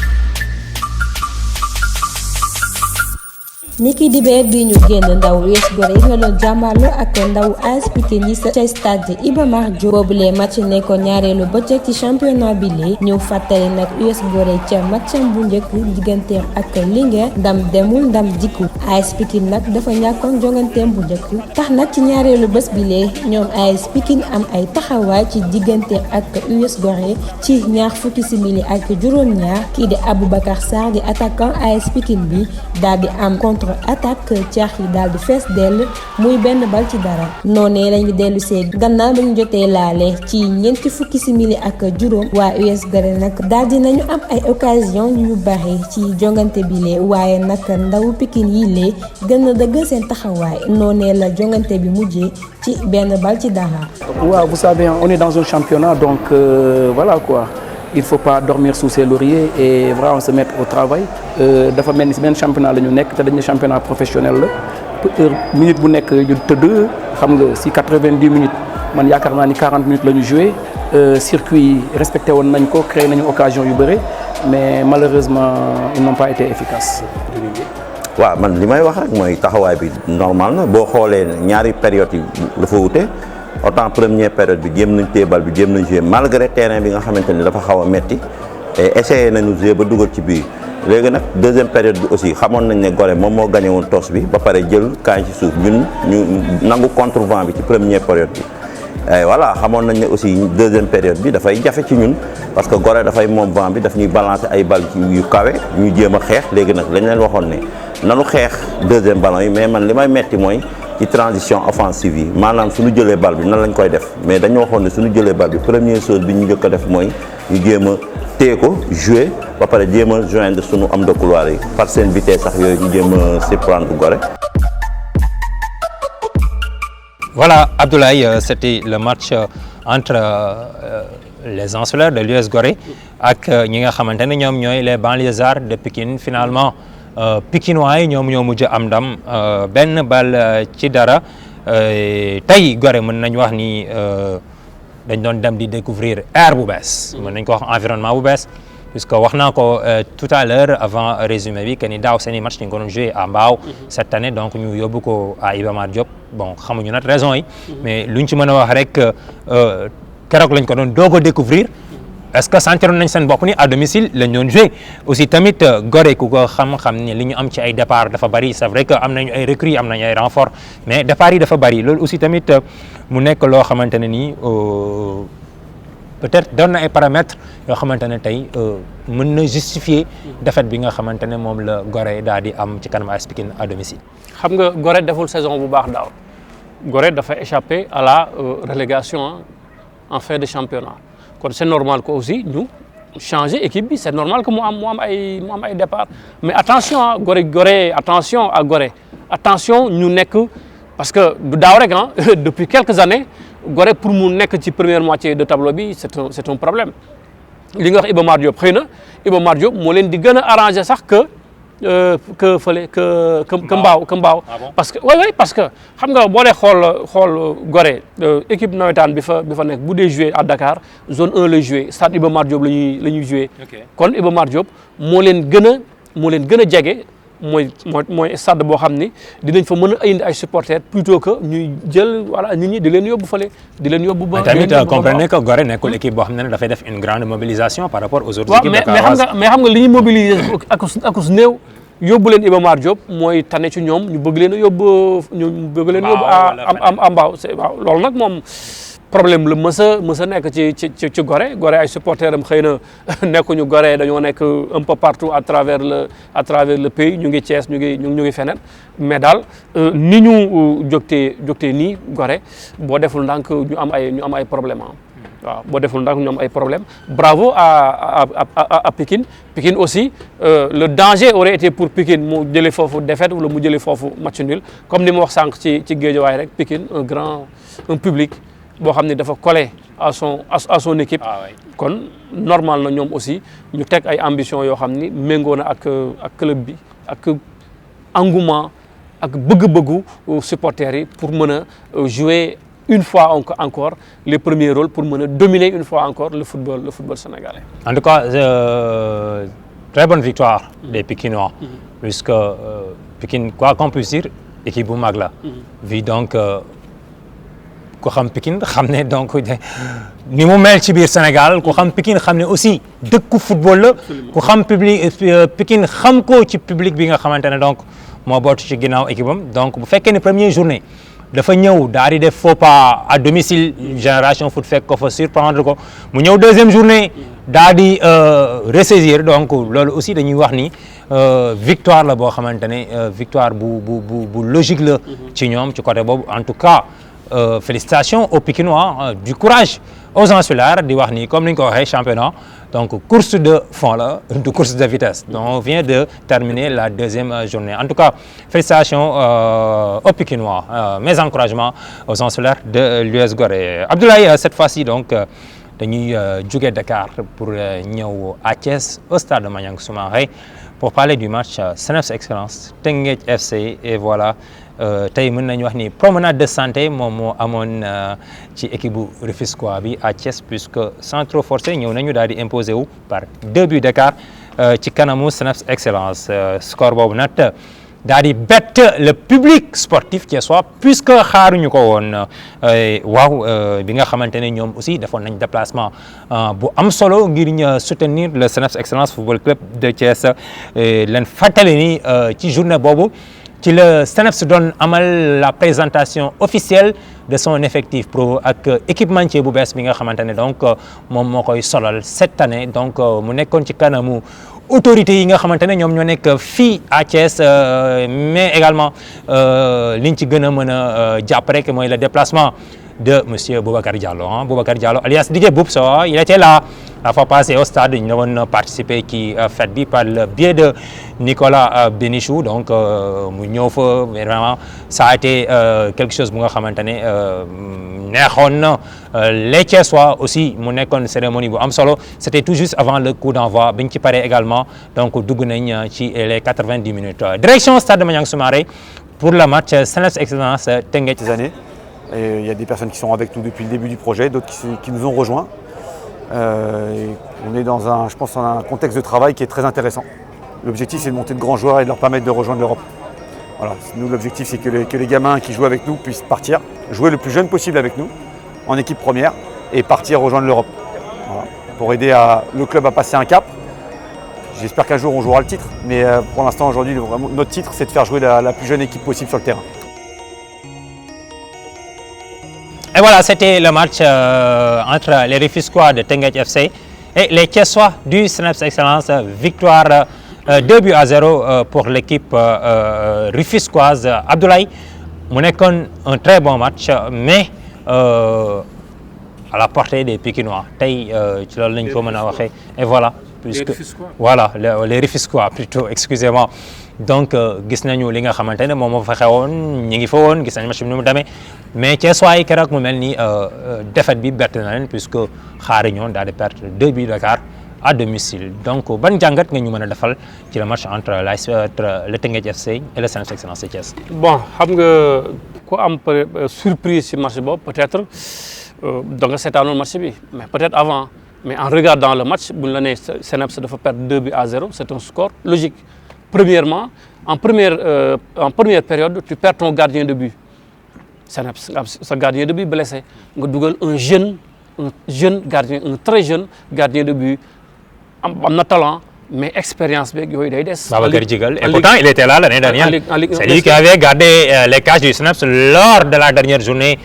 niki dibeer bi ñu génn ndaw US Gorée yi nga doon jàmmarloo ak ndaw AS Pikine yi ca stade Iba Mar Diop boobule match nekkoon ñaareelu bëccëg ci championnat bi lee ñëw fàttali nag US Gorée ca matcham bu njëkk digganteem ak Linguère ndam demul ndam dikku AS Pikine nag dafa ñàkkoon jonganteem bu njëkk tax nag ci ñaareelu bés bi lee ñoom AS Pikine am ay taxawaay ci digganteem ak US Gorée ci ñaar fukki simili ak juróom-ñaar kii di Aboubacar Sarr di attaquant AS Pikine bi daal di am contre attaque caax yi daal di fees dell muy benn bal ci dara noonee lañu dellu see gannaaw ba ñu jotee laale ci ñeenti fukki simili ak juróom waa US Gorée nag daal di nañu am ay occasion yu bari ci jongante bi lee waaye nag ndawu Pikine yi lee gën a dëgg seen taxawaay noonee la jongante bi mujjee ci benn bal ci dara. waaw vous savez on est dans un championnat donc voilà quoi. Il faut pas dormir sous ses lauriers et vraiment se mettre au travail dafa mel ni si benn championnat la ñu nekk te dañu championnat professionnel la minute bu nekk ñu tëdd xam nga si 90 minutes man yaakaar naa ni 40 minutes la ñu joué circuit yi respecté woon nañ ko créé nañu occasion yu bëri mais malheureusement ils n'ont pas été efficaces. waaw man li may wax rek mooy taxawaay bi normal na boo xoolee ñaari période yi dafa wute. autant première période bi jéem nañ téebal bi jéem nañ jouer malgré terrain bi nga xamante ni dafa xaw a metti et essayé nañu jouer ba dugal ci biir léegi nag deuxième période bi aussi xamoon nañ ne Gorée moom moo gagné woon toss bi ba pare jël kaay ci suuf ñun ñu nangu contre vent bi ci première période bi et voilà xamoon nañ ne aussi deuxième période bi dafay jafe ci ñun parce que Gorée dafay moom vent bi daf ñuy balancer ay bal yu kawe ñu jéem a xeex léegi nag lañ leen waxoon ne nanu xeex deuxième ballon yi mais man li may metti mooy ci transition offensive yi maanaam suñu jëlee bal bi nan lañ koy def mais dañu waxoon ne suñu jëlee bal bi première chose bi ñu njëkk a def mooy ñu jéem a téye ko jouer ba pare jéem a joindre suñu homme de couloir yi par seen vitesse sax yooyu ñu jéem a surprendre Gorée. Voilà Abdoulaye c'était le match entre les insulaires de l'US Gorée ak ñi nga xamante ne ñoom ñooy les banlieusards de Pikine finalement. Pikinois yi ñoom ñoo mujj am ndam benn bal ci dara tey Gorée mën nañ wax ni dañ doon dem di découvrir air bu bees mën nañ ko wax environnement bu bees puisque wax naa ko tout à l'heure avant résumé bi que ni daaw seeni match ñu ngi ko doon joué à Mbao cette année donc ñu yóbbu ko à Iba Mar Diop bon xamuñu nag raison yi mais luñ ci mën a wax rek keroog lañ ko doon doog a découvrir est-ce que sentiroon nañ seen bopp ni à domicile lañ doon joué aussi tamit Gorée ku ko xam-xam ni li ñu am ci ay départ dafa bari c'est vrai que am nañu ay recrues am nañu ay renforts mais départ yi dafa bari loolu aussi tamit mu nekk loo xamante ne nii peut-être doon na ay paramètres yoo xamante ne tey mën na justifier défaite bi nga xamante ne moom la Gorée daal di am ci kanam AS Pikine à domicile. xam nga Gorée deful saison bu baax daaw Gorée dafa échappé à la relégation en fin de championnat kon c'est normal que aussi ñu changer équipe bi c'est normal que mu am ay départ mais attention à Gorée attention à Gorée attention ñu nekk parce que du daaw rek depuis quelques années Gorée pour mu nekk ci première moitié de tableau bi c'est un problème li nga wax Iba Mar Diop xëy na Iba Mar Diop moo leen di gën a arranger sax que Mbao parce que oui parce que xam nga boo dee xool Gorée équipe nawetaan bi fa nekk bu dee joué à Dakar zone 1 lay joué stade Iba Mar Diop la ñuy joué kon Iba Mar Diop moo leen gën a jege mooy stade boo xam ni dinañ fa mën a indi ay supporters plutôt que ñuy jël voilà nit ñi di leen yóbbu fële di leen yóbbu ba. tamit comprenez que Gorée nekkul équipe boo xam ne dafay def une grande mobilisation par rapport aux autres équipes dakaroises. mais xam nga li ñuy mobiliser akus néew yóbbu leen Iba Mar Diop mooy tane ci ñoom ñu bëgg leen a yóbbu à Mbao waaw loolu nag moom problème la mës a nekk ci Gorée ay supporters am xëy na nekkuñu Gorée dañoo nekk un peu partout à travers le pays ñu ngi Thiès ñu ngi feneen mais daal ni ñu jógtee nii Gorée boo deful ndànk ñu am ay problème waaw boo deful ndànk ñu am ay problème bravo à Pikine aussi le danger aurait été pour Pikine mu jëlee foofu défaite wala mu jëlee foofu match nul comme ni ma wax sànq ci Guédiawaye rek Pikine un public boo xam ne dafa collé à son équipe kon normal na ñoom aussi ñu teg ay ambition yoo xam ni méngoo na ak club bi ak engouement ak bëgg-bëggu supporters yi pour mën a jouer une fois encore les premiers rôles pour mën a dominer une fois encore le football sénégalais. En tout cas très bonne victoire des Pikinois puisque Pikine quoi qu'on puisse dire équipe bu mag la vu donc ku xam Pikine xam ne donc ni mu mel ci biir Sénégal ku xam Pikine xam ne aussi dëkku football la ku xam Pikine xam ko ci public bi nga xamante ne donc moo bootu ci ginnaaw équipe am donc bu fekkee ne première journée dafa ñëw daal di def faux pas à domicile Génération Foot fekk ko fa surprendre ko mu ñëw deuxième journée daal di ressaisir donc loolu aussi dañuy wax ni victoire la boo xamante ne victoire bu logique la ci ñoom ci côté boobu en tout cas félicitations aux Pikinois du courage aux insulaires di wax ni comme ni ñu ko waxee championnat donc course de fond la du course de vitesse donc on vient de terminer la deuxième journée en tout cas félicitations aux Pikinois mes encouragements aux insulaires de l'US Gorée Abdoulaye cette fois-ci donc dañuy jóge Dakar pour ñëw à Thiès au stade de Maniang Soumaré pour parler du match CNEPS Excellence Teungueth FC et voilà tey mën nañu wax ni promenade de santé moom moo amoon ci équipe bu Rufisquois bi à Thiès puisque sans trop forcer ñëw nañu daal di imposer wu par 2 buts d'écart ci kanamu CNEPS Excellence score boobu nag daal di bett le public sportif thiessois puisque xaaruñu ko woon waaw bi nga xamante ne ñoom aussi defoon nañ déplacement bu am solo ngir ñu soutenir le CNEPS Excellence Football Club de Thiès leen fàttali ni ci journée boobu ci le CNEPS doon amal la présentation officielle de son effectif pro ak équipementier bu bees bi nga xamante ne donc moom moo koy solal cette année donc mu nekkoon ci kanamu autorités yi nga xamante ne ñoom ñoo nekk fii à Thiès mais également liñ ci gën a mën a jàpp rek mooy le déplacement de monsieur Boubacar Diallo Boubacar Diallo alias DJ Boubs il était là la fois passée au stade ñu ñëwoon participer ci fête bi par le biais de Nicolas Bénichou donc mu ñëw fa vraiment ça a été quelque chose bu nga xamante ne neexoon na les Thiessois aussi mu nekkoon cérémonie bu am solo c'était tout juste avant le coup d'envoi bi ñu ci paree également donc dugg nañ ci les 90 minutes direction stade de Maniang Soumaré pour le match CNEPS Excellence Teungueth. Et il y a des personnes qui sont avec nous depuis le début du projet, d'autres qui nous ont rejoints. On est dans je pense, un contexte de travail qui est très intéressant. L'objectif, c'est de monter de grands joueurs et de leur permettre de rejoindre l'Europe. Voilà. Nous, l'objectif, c'est que les gamins qui jouent avec nous puissent partir, jouer le plus jeune possible avec nous, en équipe première, et partir rejoindre l'Europe. Voilà. pour aider le club à passer un cap. J'espère qu'un jour on jouera le titre, mais pour l'instant aujourd'hui notre titre c'est de faire jouer la plus jeune équipe possible sur le terrain. Et voilà, c'était le match entre les Rufisquois de Teungueth FC et les Thiessois du Cneps Excellence. Victoire 2-0 pour l'équipe rufisquoise. Abdoulaye, mu nekkoon un très bon match, mais à la portée des Pikinois. Tey ci loolu lañ ko mën a waxee. Et voilà. Puisque voilà les Rufisquois plutôt, excusez-moi. Donc gis nañu li nga xamante ne moom moo fa xewoon ñi ngi fa woon gis nañu match bi ni mu demee mais Thiessois yi keroog mu mel ni défaite bi bett na leen puisque xaari ñoon daal di perdre 2 buts d'écart à domicile. Donc ban jàngat nga ñu mën a defal ci le match entre le Teungueth FC et le Cneps Excellence de Thiès. Bon xam nga ku am surprise ci match boobu peut-être donc seetaanoon match bi mais peut-être avant. Mais en regardant le match, Cneps doit perdre 2-0, c'est un score logique. Premièrement, en première période, tu perds ton gardien de but. Cneps, ce gardien de but blessé. Un jeune gardien, un très jeune gardien de but, en talent, mais expérience. Babacar Djigal. Et pourtant, il était là l'année dernière. C'est lui qui avait gardé les cages du Cneps lors de la dernière journée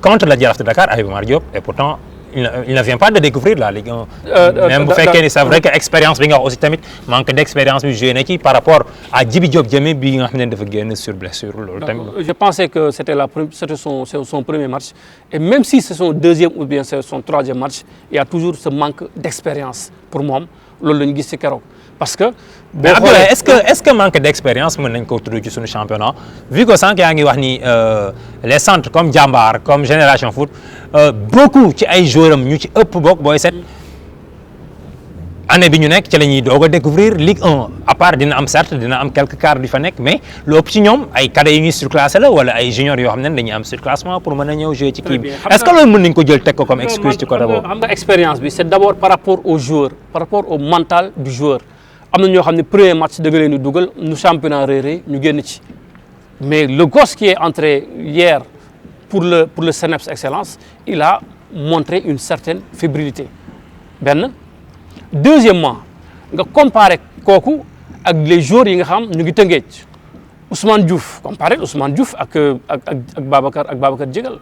contre la Jaraaf de Dakar avec Omar Diop. Et pourtant, il ne vient pas de découvrir la Ligue 1. Même c'est vrai que l'expérience bi nga wax aussi tamit manque d'expérience bi joué na ci par rapport à Djibi Diop Diémé bi nga xam ne dafa génn sur blessure loolu tamit. Je pensais que c'était son premier match et même si c'est son deuxième ou bien c'est son troisième match, il y a toujours ce manque d'expérience pour moi loolu la ñu gis ci keroog parce que. mais Abdoulaye est-ce que manque d'expérience mën nañ ko tudd ci suñu championnat vu que sànq yaa ngi wax ni les centres comme Jambar comme Génération Foot beaucoup ci ay joueurs am ñu ci ëpp bokk booy set année bi ñu nekk ci la ñuy doog a découvrir Ligue 1 à part dina am certes dina am quelques cadres yu fa nekk mais lu ëpp ci ñoom ay cadets yu ñuy surclassé la wala ay juniors yoo xam ne dañuy am surclassement pour mën a ñëw jouer ci kii bi est-ce que loolu mën nañ ko jël teg ko comme excuse ci côté boobu. xam nga expérience bi c'est d'abord par rapport au joueur par rapport au mental du joueur. am na ñoo xam ne premier match da nga leen di dugal nu championnat réeré ñu génn ci mais le gosse qui est entré hier pour le Cneps Excellence il a montré une certaine fébrilité benn. Deuxièmement nga comparer kooku ak les joueurs yi nga xam ñu ngi Teungueth Ousmane Diouf comparer Ousmane Diouf ak Babacar Djigal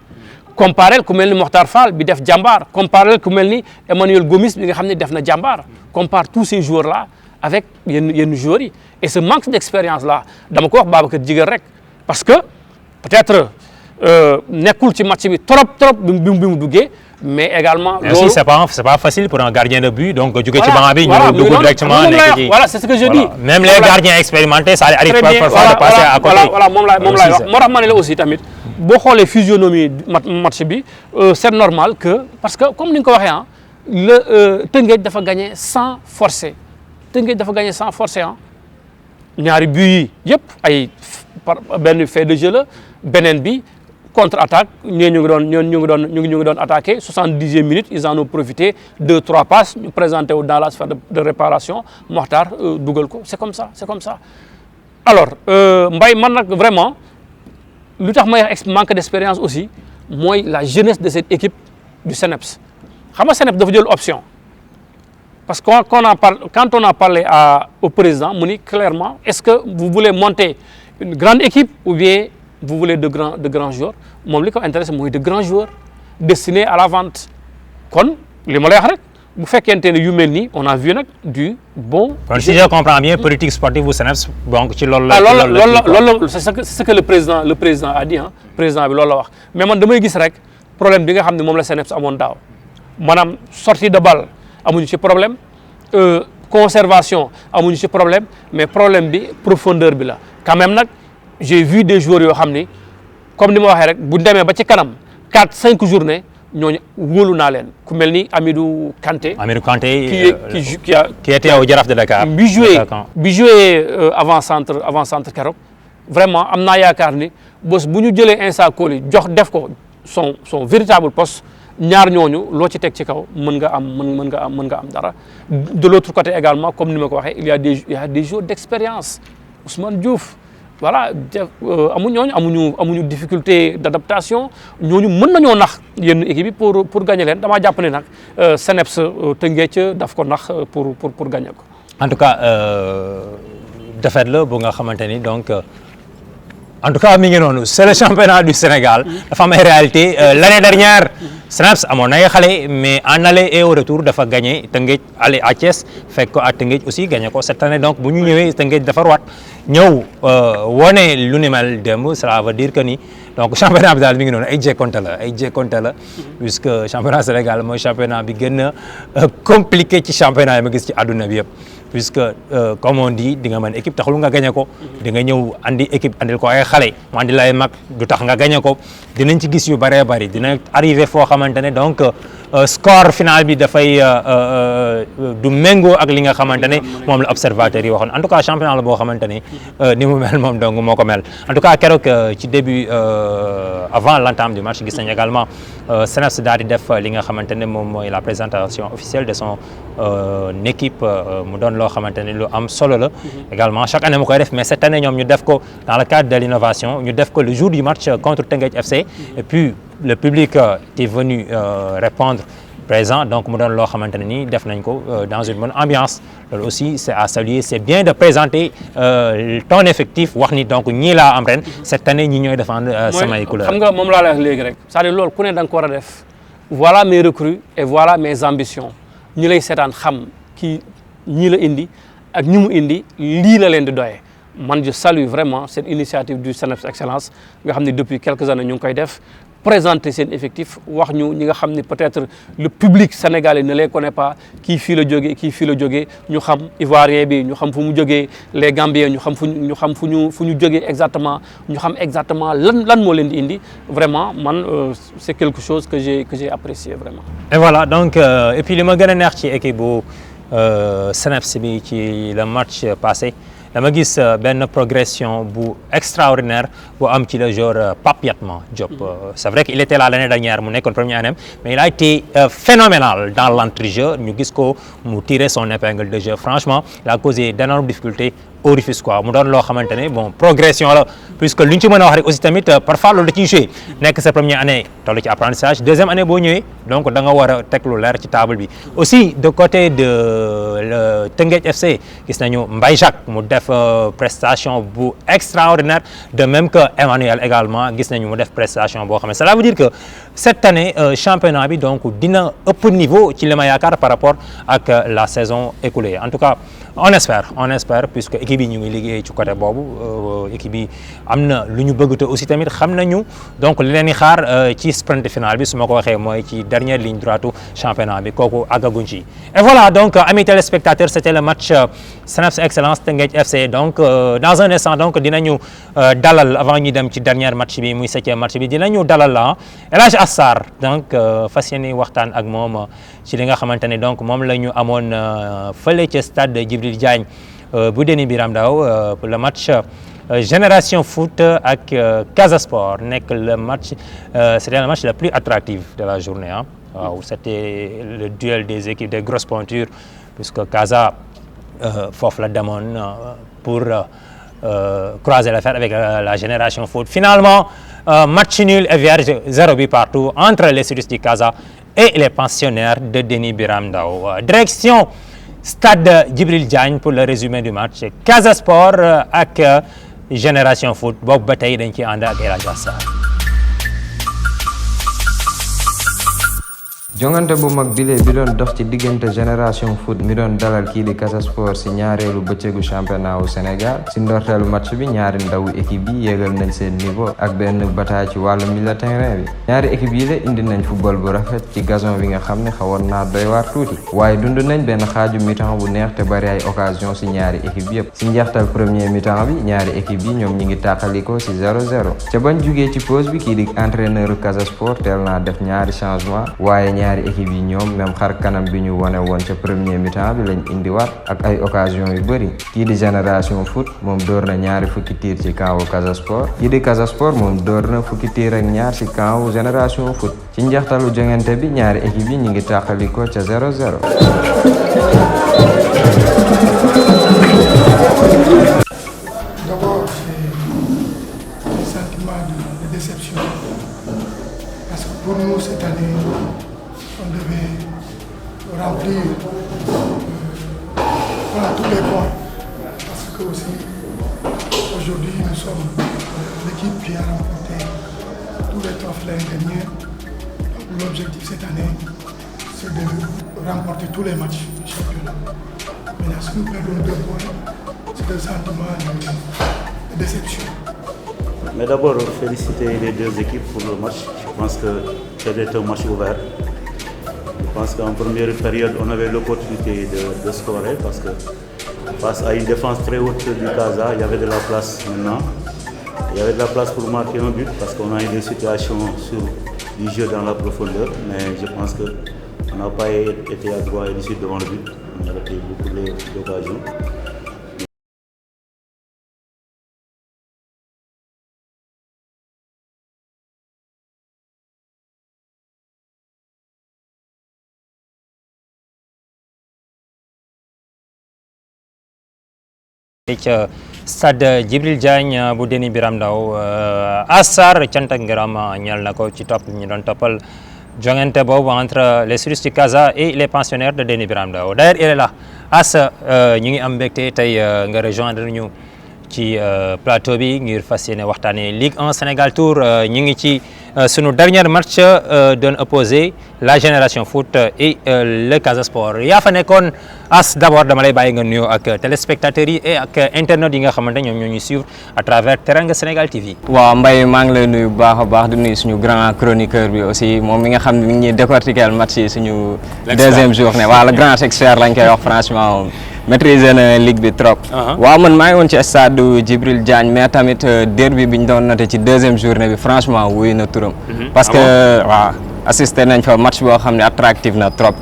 comparer ku mel ni Mokhtar Fall bi def Jambar comparer ku mel ni Emmanuel Gomis bi nga xam ne def na Jambar compare tous ces joueurs là avec yenn joueurs yi et ce manque d'expérience là dama ko wax Babacar Djigal rek parce que peut-être nekkul ci match bi trop bi mu duggee mais également mais aussi c'est pas facile pour un gardien de but donc jóge ci banc bi ñu dugg directement nekk ci voilà c'est ce que je dis même les gardiens expérimentés ça arrive parfois de passer à côté voilà moom laay wax moo tax ma ne la aussi tamit boo xoolee physionomie match bi c'est normal que parce que comme ni nga ko waxee ah le Teungueth dafa gagner sans forcer ñaari but yi yëpp ay benn fait de jeu la beneen bi contre-attaque ñu ngi doon attaqué 70e minute ils en ont profité 2-3 passes ñu présenté wu dans la sphère de réparation Mokhtar dugal ko c'est comme ça alors Mbaye man nag vraiment lu tax may manque d'expérience aussi mooy la jeunesse de cette équipe du Cneps xam nga Cneps dafa jël option parce que quand on a parlé au président mu ni clairement est-ce que vous voulez monter une grande équipe ou bien vous voulez de grands joueurs moom li ko intéressé mooy de grands joueurs destinés à la vente kon li ma lay wax rek bu fekkente ne yu mel nii on a vu nag du bon. kon si je comprends bien politique sportive bu Cneps donc ci loolu la. loolu c'est ce que le président a dit ah président bi loolu la wax mais man damay gis rek problème bi nga xam ne moom la Cneps amoon daaw maanaam sortie de balle amuñu ci problème conservation amuñu ci problème mais problème bi profondeur bi la quand même nag. J'ai vu des joueurs yoo xam ni comme ni ma waxee rek bu demee ba ci kanam 4-5 journées ñooñu wóolu naa leen ku mel ni Amidou Kanté. qui était au Jaraaf de Dakar. bi joué avant centre keroog vraiment am naa yaakaar ni bés bu ñu jëlee Insa Coly def ko son véritable poste ñaar ñooñu loo ci teg ci kaw mën nga am dara. De l'autre côté également comme ni ma ko waxee il y a des joueurs d'expérience Ousmane Diouf. voilà amuñu difficulté d'adaptation ñooñu mën nañoo nax yenn équipe yi pour gagner leen damaa jàpp ne nag CNEPS Teungueth daf ko nax pour gagner ko. En tout cas défaite la bu nga xamante ni donc en tout cas mi ngi noonu c'est le championnat du Sénégal dafa am ay réalité l'année dernière CNEPS amoon na ay xale mais en aller et au retour dafa gagné Teungueth aller à Thiès fekk ko à Teungueth aussi gagné ko cette année donc bu ñu ñëwee Teungueth dafa root ñëw wone lu ni mel démb cela veut dire que ni donc championnat bi daal mi ngi noonu ay jékkonte la puisque championnat Sénégal mooy championnat bi gën a compliqué ci championnat yi ma gis ci àdduna bi yëpp puisque comme on dit di nga mën équipe taxul nga gagné ko di nga ñëw andi équipe andil ko ay xale mu andi lay mag du tax nga gagné ko dinañ ci gis yu bëree bëri dina arrivé foo xamante ne donc score final bi dafay du méngoo ak li nga xamante ne moom la observateur yi waxoon en tout cas championnat la boo xamante ne ni mu mel moom donc moo ko mel en tout cas keroog ci début avant l'entame du match gis nañ également CNEPS daal di def li nga xamante ne moom mooy la présentation officielle de son équipe mu doon loo xamante ne lu am solo la également chaque année mu koy def mais cette année ñoom ñu def ko dans le cadre de l'innovation ñu def ko le jour du match contre Teungueth FC et puis le public est venu répondre présent donc mu doon loo xamante ne nii def nañ ko dans une bonne ambiance loolu aussi c'est à saluer c'est bien de présenter ton effectif wax ni donc ñii laa am ren cette année ñi ñooy défendre samay couleurs. xam nga moom laa lay wax léegi rek c'est-à-dire loolu ku ne da nga ko war a def voilà mes recrues et voilà mes ambitions ñi lay seetaan xam kii ñii la indi ak ñi mu indi lii la leen di doyee man je salue vraiment cette initiative du CNEPS Excellence nga xam ne depuis quelques années ñu ngi koy def présenter seen effectif wax ñu ñi nga xam ne peut-être le public sénégalais ne les connaît pas kii fii la jógee kii fii la jógee ñu xam Ivoirien bi ñu xam fu mu jógee les Gambiens ñu xam fu ñu jógee exactement ñu xam exactement lan moo leen di indi vraiment man c'est quelque chose que j'ai apprécié vraiment. Et voilà donc et puis li ma gën a neex ci équipe bu CNEPS bi ci le match passé. dama gis benn progression bu extraordinaire bu am ci le joueur Pape Yatma Diop c'est vrai qu'il était là l'année dernière mu nekkoon première année mais il a été phénoménal dans l'entrejeu ñu gis ko mu tirer son épingle de jeu franchement il a causé d'énormes difficultés au Rufisque quoi mu doon loo xamante ne bon progression la puisque lu ñu ci mën a wax rek aussi tamit parfois loolu da ciy joué nekk sa première année toll ci apprentissage deuxième année boo ñëwee donc da nga war a teg lu leer ci table bi aussi de côté de le Teungueth FC gis nañu Mbaye Jacques mu def prestation bu extraordinaire de même que Emmanuel également gis nañu mu def prestation boo xam ne cela veut dire que cette année championnat bi donc dina ëpp niveau ci li ma yaakaar par rapport ak la saison écoulée en tout cas on espère puisque équipe yi ñu ngi liggéey ci côté boobu équipe yi am na lu ñu bëgg te aussi tamit xam nañu donc li leen di xaar ci sprint final bi su ma ko waxee mooy ci dernière ligne droite championnat bi kooku àggaguñ ci. Et voilà donc amis téléspectateurs c'était le match CNEPS Excellence Teungueth FC donc dans un instant donc dinañu dalal avant ñu dem ci dernier match bi muy 7e match bi dinañu dalal la El Hadj Assar donc fas yéene waxtaan ak moom ci li nga xamante ne donc moom la ñu amoon fële ca stade Djibril Diagne bu Déni Biram Ndao pour le match Génération Foot ak Casa Sport nekk le match c'était le match le plus attractif de la journée ah waaw c'était le duel des équipes des grosses pointures puisque Casa foofu la demoon pour croiser la fer avec la Génération Foot finalement match nul et vierge 0 but partout entre les Sudistes du Casa et les pensionnaires de Déni Biram Ndao direction Stade Djibril Diagne pour le résumé du match Casa Sport ak Génération Foot boobu ba tey dañ ci ànd ak El Hadj Assar. jongante bu mag bile bi doon dox ci diggante Génération Foot mi doon dalal kii di Casa Sport si ñaareelu bëccëgu championnat wu Sénégal si ndorteelu match bi ñaari ndawu équipe yi yéegal nañ seen niveau ak benn bataille ci wàllu milieu terrain bi ñaari équipe yi la indi nañ football bu rafet ci gazon bi nga xam ne xawoon naa doy waar tuuti waaye dund nañ benn xaaju mi-temps bu neex te bari ay occasion si ñaari équipe yëpp si njeextal premier mi-temps bi ñaari équipe yi ñoom ñi ngi tàqaliko si 0-0 ca bañ jugee ci pause bi kii di entraîneur Casa Sport teel naa def ñaari changement waaye ñaari équipe yi ñoom même xar kanam bi ñu wone woon ca premier mi-temps bi lañ indiwaat ak ay occasion yu bëri kii di Génération Foot moom door na ñaari fukki tiir ci camp wu Casa Sport kii di Casa Sport moom door na fukki tiir ak ñaar ci camp wu Génération Foot ci njeextalu jongante bi ñaari équipe yi ñu ngi tàqaliko ca 0-0. D'abord, c'est tous les bords. Parce que aussi, aujourd'hui, nous sommes l'équipe qui a remporté tous les trophées l'année dernière. L'objectif cette année, c'est de remporter tous les matchs du championnat. Maintenant, si nous perdons 2 points, c'est un sentiment de déception. Mais d'abord, féliciter les 2 équipes pour le match. Je pense que c'était un match ouvert. Je pense qu'en première période, on avait l'opportunité de scorer parce que face à une défense très haute du Casa, il y avait de la place maintenant. Il y avait de la place pour marquer un but parce qu'on a eu des situations sur du jeu dans la profondeur. Mais je pense qu'on n'a pas été adroit et lucide devant le but. On a raté beaucoup d'occasions. ca stade Djibril Diagne bu Déni Biram Ndao Assar cant ak ngërëm ñeel na ko ci topp ñu doon toppal jongante boobu entre les Suristes du Casa et les pensionnaires de Déni Biram Ndao. D'ailleurs il est là As ñu ngi am mbégte tey nga rejoindre ñu ci plateau bi ngir fas yéene waxtaanee Ligue 1 Sénégal Tour ñu ngi ci sunu dernier match doon opposé la Génération Foot et le Casa Sport yaa fa nekkoon As d'abord dama lay bàyyi nga nuyoo ak téléspectateurs yi et ak internautes yi nga xamante ñoom ñoo ñuy suivre à travers Teranga Sénégal TV. waaw Mbaye maa ngi lay nuyu bu baax a baax di nuyu suñu grand chroniqueur bi aussi moom mi nga xam ne mi ngi ñuy décortiquer match yi suñu deuxième journée waaw le grand expert lañ koy wax franchement maîtriser na ligue bi trop. waaw man maa ngi woon ci stade Djibril Diagne mais tamit derby bi ñu doon noté ci deuxième journée bi franchement wuyu na turam. parce que waaw assisté nañ fa match boo xam ne attractif na trop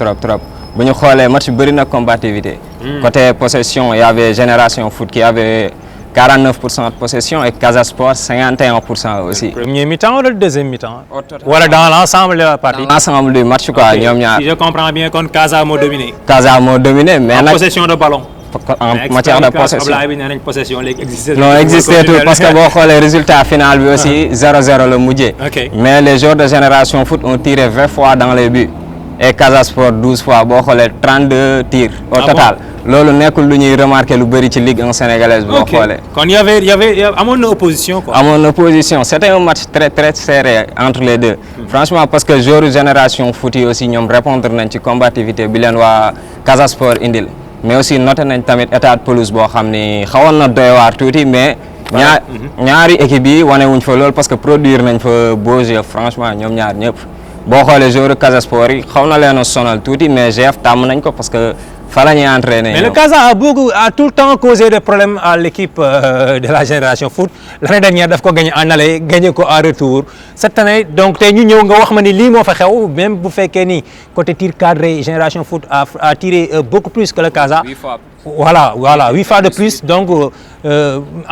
bu ñu xoolee match bëri na combativité. côté possession il y avait Génération Foot qui avait 49% de possession et Casa Sport 51% aussi. Premier mi-temps wala deuxième mi-temps. wala dans l'ensemble de la partie. Dans l'ensemble du match quoi ñoom ñaar. si je comprends bien kon Casa moo dominé. Casa moo dominé mais nag en possession de ballon. en matière de possession Ablaye bi nee nañ possession léegi existé. non existé tout parce que boo xoolee résultat final bi aussi 0-0 la mujjee. mais les joueurs de Génération Foot ont tiré 20 fois dans les buts. et Casa Sport 12 fois boo xoolee 32 tirs au total. loolu nekkul lu ñuy remarqué lu bëri ci Ligue 1 sénégalaise boo xoolee. kon y avait amoon na opposition quoi. amoon na opposition c'était un match très serré entre les deux. franchement parce que joueurs Génération Foot yi aussi ñoom répondre nañ ci combativité bi leen waa Casa Sport indil mais aussi noté nañ tamit état de pelouse boo xam ni xawoon na doy waar tuuti mais. ñaari équipe yi wane wuñ fa loolu parce que produire nañ fa beau jeu franchement ñoom ñaar ñëpp boo xoolee joueurs Casa Sport yi xaw na leen a sonal tuuti mais GF tàmm nañ ko parce que. fa la ñuy entraîner. mais le Casa a tout le temps causé des problèmes à l'équipe de la Génération Foot l'année dernière daf ko gagné en aller gagné ko en retour cette année donc tey ñu ñëw nga wax ma ni lii moo fa xew même bu fekkee ni côté tir cadré Génération Foot a tiré beaucoup plus que le Casa. 8 fois. voilà 8 fois de plus donc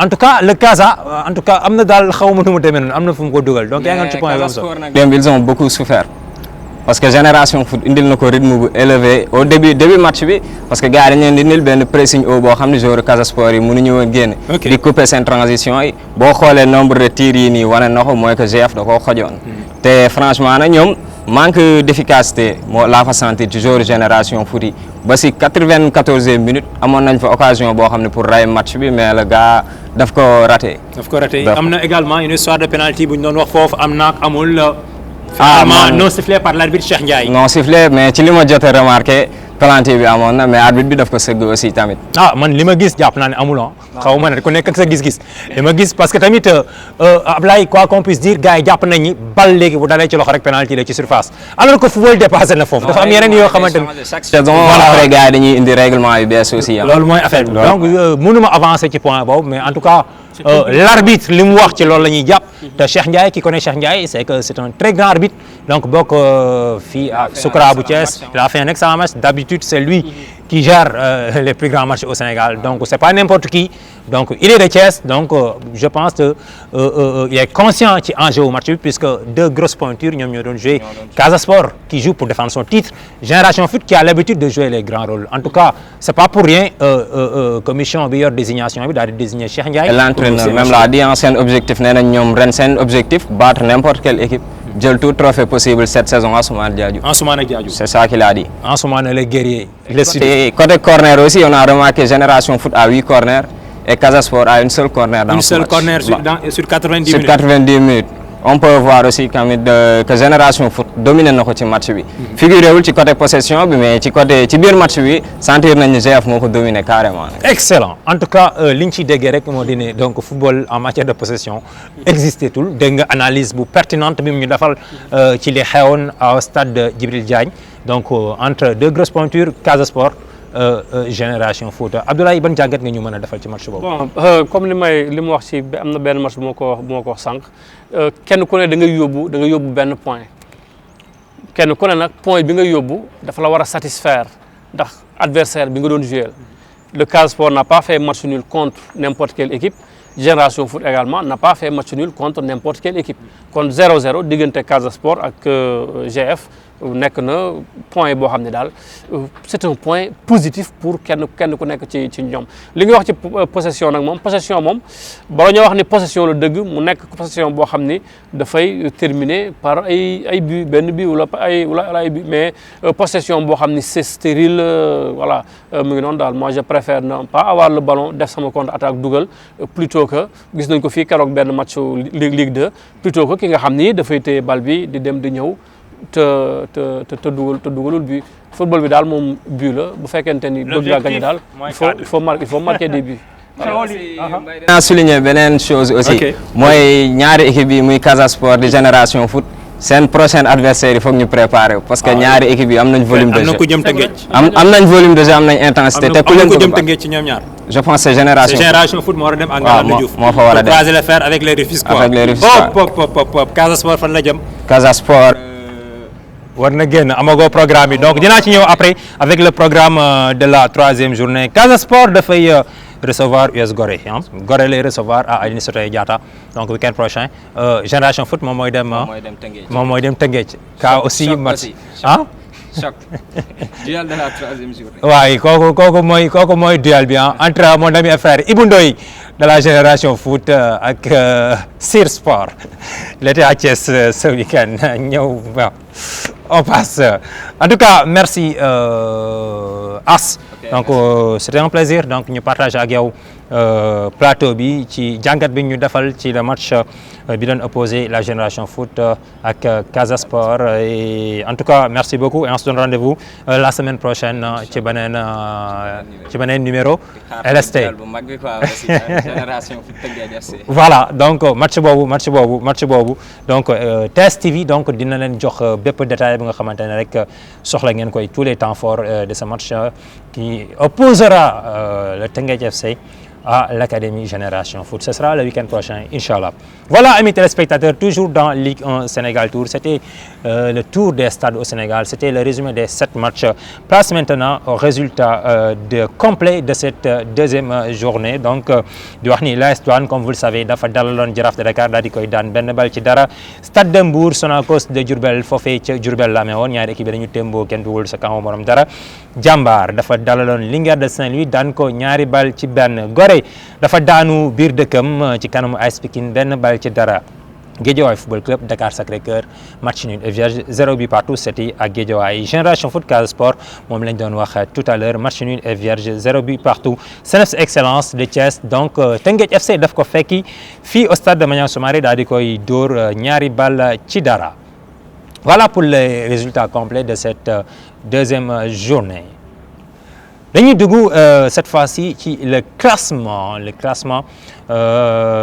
en tout cas le Casa en tout cas am na daal xaw ma nu mu demee noonu am na fu mu ko dugal donc yaa ngi ci point boobu ils ont beaucoup souffert. parce que Génération Foot indil na ko rythme bu élevé au début match bi parce que gars yi dañu leen di indil benn pressing haut boo xam ne joueur Casa Sport yi mënuñu woon génn. di couper seen transition yi boo xoolee nombre de tirs yi nii wane na ko mooy que GF da koo xojoon. te franchement nag ñoom manque d'efficacité moo laa fa sentir ci joueur Génération Foot yi ba si 94e minute amoon nañ fa occasion boo xam ne pour ray match bi mais le gars daf ko raté. am na également une histoire de penalty bu ñu doon wax foofu am na amul. finalement non sifflé par l'arbitre Cheikh Ndiaye. non sifflé mais ci li ma jot a remarqué penalty bi amoon na mais arbitre bi daf ko sëgg aussi tamit. man li ma gis jàpp naa ne amul xaw ma ne ku nekk ak sa gis-gis. li ma gis parce que tamit Ablaye quoi qu'on puisse dire gars yi jàpp nañ ni bal léegi bu dalee ci loxo rek penalty la ci surface alors que football dépassé na foofu. dafa am yeneen yoo xamante ne chaque saison après gars yi dañuy indi règlement yu bees aussi. loolu mooy affaire bi donc mënuma avancer ci point boobu mais en tout cas. l'arbitre li mu wax ci loolu la ñuy jàpp te Cheikh Ndiaye qui connaît Cheikh Ndiaye c'est que c'est un très grand arbitre donc bokk fii à Soukra bu Thiès il a fait un excellent match d'habitude c'est lui qui gère les plus grands matchs au Sénégal donc c'est pas n'importe qui donc il est de Thiès donc je pense que il est conscient ci enjeu au match bi puisque deux grosses pointures ñoom ñoo doon jouer Casa Sport qui joue pour défendre son titre Génération Foot qui a l'habitude de jouer les grands rôles en tout cas c'est pas pour rien commission bi yor désignation bi daal di désigner Cheikh Ndiaye. l'entraîneur même l'a dit seen objectif nee nañ ñoom ren seen objectif battre n'importe quelle équipe jël tout trophée possible cette saison Ansoumana Diadio. Ansoumana Diadio. C'est ça qu'il a dit. Ansoumana le guerrier. Et côté corner aussi, on a remarqué Génération Foot à 8 corners et Casa Sport a une seule corner dans ce match. Corner sur 90 minutes. Sur 90 minutes. On peut voir aussi que Génération Foot domine le match. Figurez-vous du côté possession, mais du côté du match, sentir que GF m'a dominé carrément. Excellent. En tout cas, l'inchi de guerre, comme on dit, donc football en matière de possession existait tout. Une analyse pertinente, même qui est au stade de Djibril Diagne. Donc entre deux grosses pointures, Casa Sport. Génération Foot Abdoulaye ban jàngat nga ñu mën a defal ci match boobu. bon comme li mu wax ci am na benn match bu ma ko wax sànq kenn ku ne da nga yóbbu benn point kenn ku ne nag point bi nga yóbbu dafa la war a satisfaire ndax adversaire bi nga doon jouer le Casa Sport n'a pas fait match nul contre n'importe quelle équipe. Génération Foot également n'a pas fait match nul contre n'importe quelle équipe kon 0-0 diggante Casa Sport ak GF nekk na point boo xam ne daal c'est un point positif pour kenn ku nekk ci ñoom li nga wax ci possession nag moom possession moom bala ñoo wax ni possession la dëgg mu nekk possession boo xam ni dafay terminer par ay but benn but wala ay but mais possession boo xam ni c'est stérile voilà mu ngi noonu daal moi je préfère ne pas avoir le ballon def sama contre-attaque dugal plutôt que gis nañ ko fii keroog benn match Ligue 2 plutôt que ki nga xam ni dafay téye bal bi di dem di ñëw te dugalul but football bi daal moom but la bu fekkente ni bëgg nga gagner daal il faut marquer des buts. naa souligner beneen chose aussi mooy ñaari équipe yi muy Casa Sport di Génération Foot seen prochain adversaire il faut ñu préparer parce que ñaari équipe yi am nañ volume de jeu am nañ volume de jeu am nañ intensité te ku leen ko jëm Tëngéej ci ñoom ñaar je pense c'est Génération Foot moo war a dem ak Ngalandou Diouf moo fa war a dem croiser le fer avec les Rufisquois avec les Rufisquois hop Casa Sport fan la jëm Casa Sport war na génn amagoo programme yi donc dinaa ci ñëw après avec le programme de la 3e journée Casa Sport dafay recevoir US Gorée Gorée lay recevoir à Aline Sitoé Diatta donc week-end prochain Génération Foot moom mooy dem Tëngéej ka aussi match choc duel de la 3e journée. waaye kooku mooy duel bi entre mon ami et frère Ibou Ndoye de la Génération Foot ak Sir Sport il était à Thiès ce week-end ñëw on passe en tout cas merci As donc c'était un plaisir donc ñu partager ak yow plateau bi ci jàngat bi ñu defal ci le match bi doon opposé la Génération Foot ak Casa Sport et en tout cas merci beaucoup et on se donne rendez-vous la semaine prochaine ci beneen numéro LST voilà donc match boobu donc TS TV donc dina leen jox bépp détail bi nga xamante ne rek soxla ngeen koy tous les temps forts de ce match qui opposera le Teungueth FC à l'Académie Génération Foot. Ce sera le week-end prochain, Inch'Allah. Voilà, amis téléspectateurs, toujours dans Ligue 1 Sénégal Tour. C'était le tour des stades au Sénégal. C'était le résumé des 7 matchs. Place maintenant au résultat complet de cette deuxième journée. Donc, di wax ni l'AS Douanes, comme vous le savez, dafa dalaloon Jaraaf de Dakar daal di koy daan benn bal ci dara. Stade de Mbour, Sonacos de Diourbel foofee ca Diourbel la amee woon ñaari équipe dañu témboo kenn duwul sa kaw morom dara. Jambar dafa dalaloon Linguère de Saint-Louis daan ko ñaari bal ci benn. Gorée dafa daanu biir dëkkam ci kanamu AS Pikine benn bal ci dara. Guédiawaye Football Club Dakar Sacré-Cœur match nul et vierge 0 but partout c'était à Guédiawaye. Génération Foot Casa Sport moom lañ doon wax tout à l'heure match nul et vierge 0 but partout. CNEPS Excellence de Thiès donc Teungueth FC daf ko fekki fii au stade de Maniang Soumaré daal di koy dóor ñaari bal ci dara. Voilà pour les résultats complets de cette deuxième journée. dañuy dugg cette fois-ci ci le classement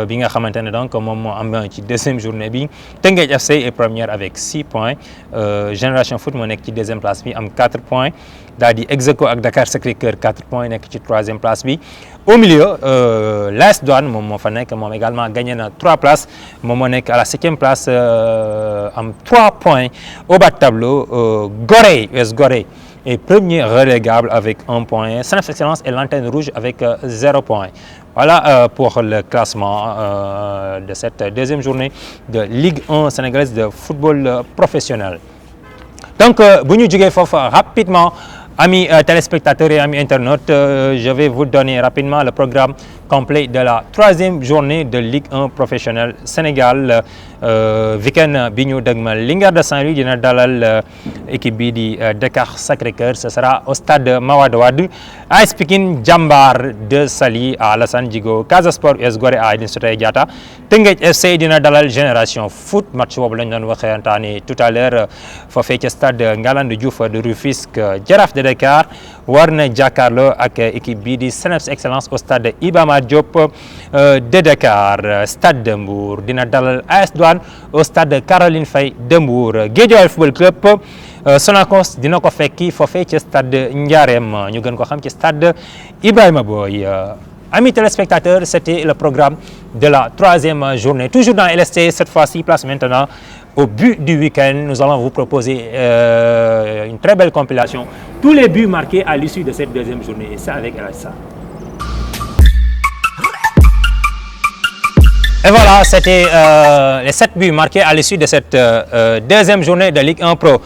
bi nga xamante ne donc moom moo am ci deuxième journée bi Teungueth FC est première avec 6 points Génération Foot moo nekk ci deuxième place bi am 4 points daal di ex aequo ak Dakar Sacré-Cœur 4 points nekk ci troisième place bi au milieu l'AS Douanes moom moo fa nekk moom également gagné na 3 places moom moo nekk à la 7e place am 3 points au bas de tableau Gorée US Gorée est premier relégable avec 1 point. CNEPS Excellence et l'Antenne Rouge avec 0 point. Voilà pour le classement de cette deuxième journée de Ligue 1 sénégalaise de football professionnel. Donc, bu ñu jógee foofu rapidement, amis téléspectateurs et amis internautes, je vais vous donner rapidement le programme complet de la 3e journée de Ligue 1 professionnelle Sénégal. Week-end bi ñu dëgmal Linguère de Saint-Louis dina dalal équipe bi di Dakar Sacré-Cœur. Ce sera au stade Mawade Wade. AS Pikine Jambar de Saly à Alassane Djigo. Casa Sport US Gorée à Aline Sitoé Diatta. Teungueth FC dina dalal Génération Foot. Match boobu lañ doon waxtaanee tout à l'heure foofee ca stade Ngalandou Diouf de Rufisque. Jaraaf de Dakar war na jàkkaarloo ak équipe bi di Cneps Excellence au stade Iba Mar Diop de Dakar. Stade de Mbour dina dalal AS Douanes au stade Caroline Faye de Mbour. Guédiawaye Football Club Sonacos dina ko fekki foofee ci stade Ndiarème ñu gën ko xam ci stade Ibrahima Boye. Amis téléspectateurs, c'était le programme de la 3e journée. Toujours dans LST, cette fois-ci, place maintenant au but du week-end. Nous allons vous proposer une très belle compilation. Tous les buts marqués à l'issue de cette 2e journée. Et ça avec LSA. Et voilà, c'était les 7 buts marqués à l'issue de cette 2e journée de Ligue 1 Pro.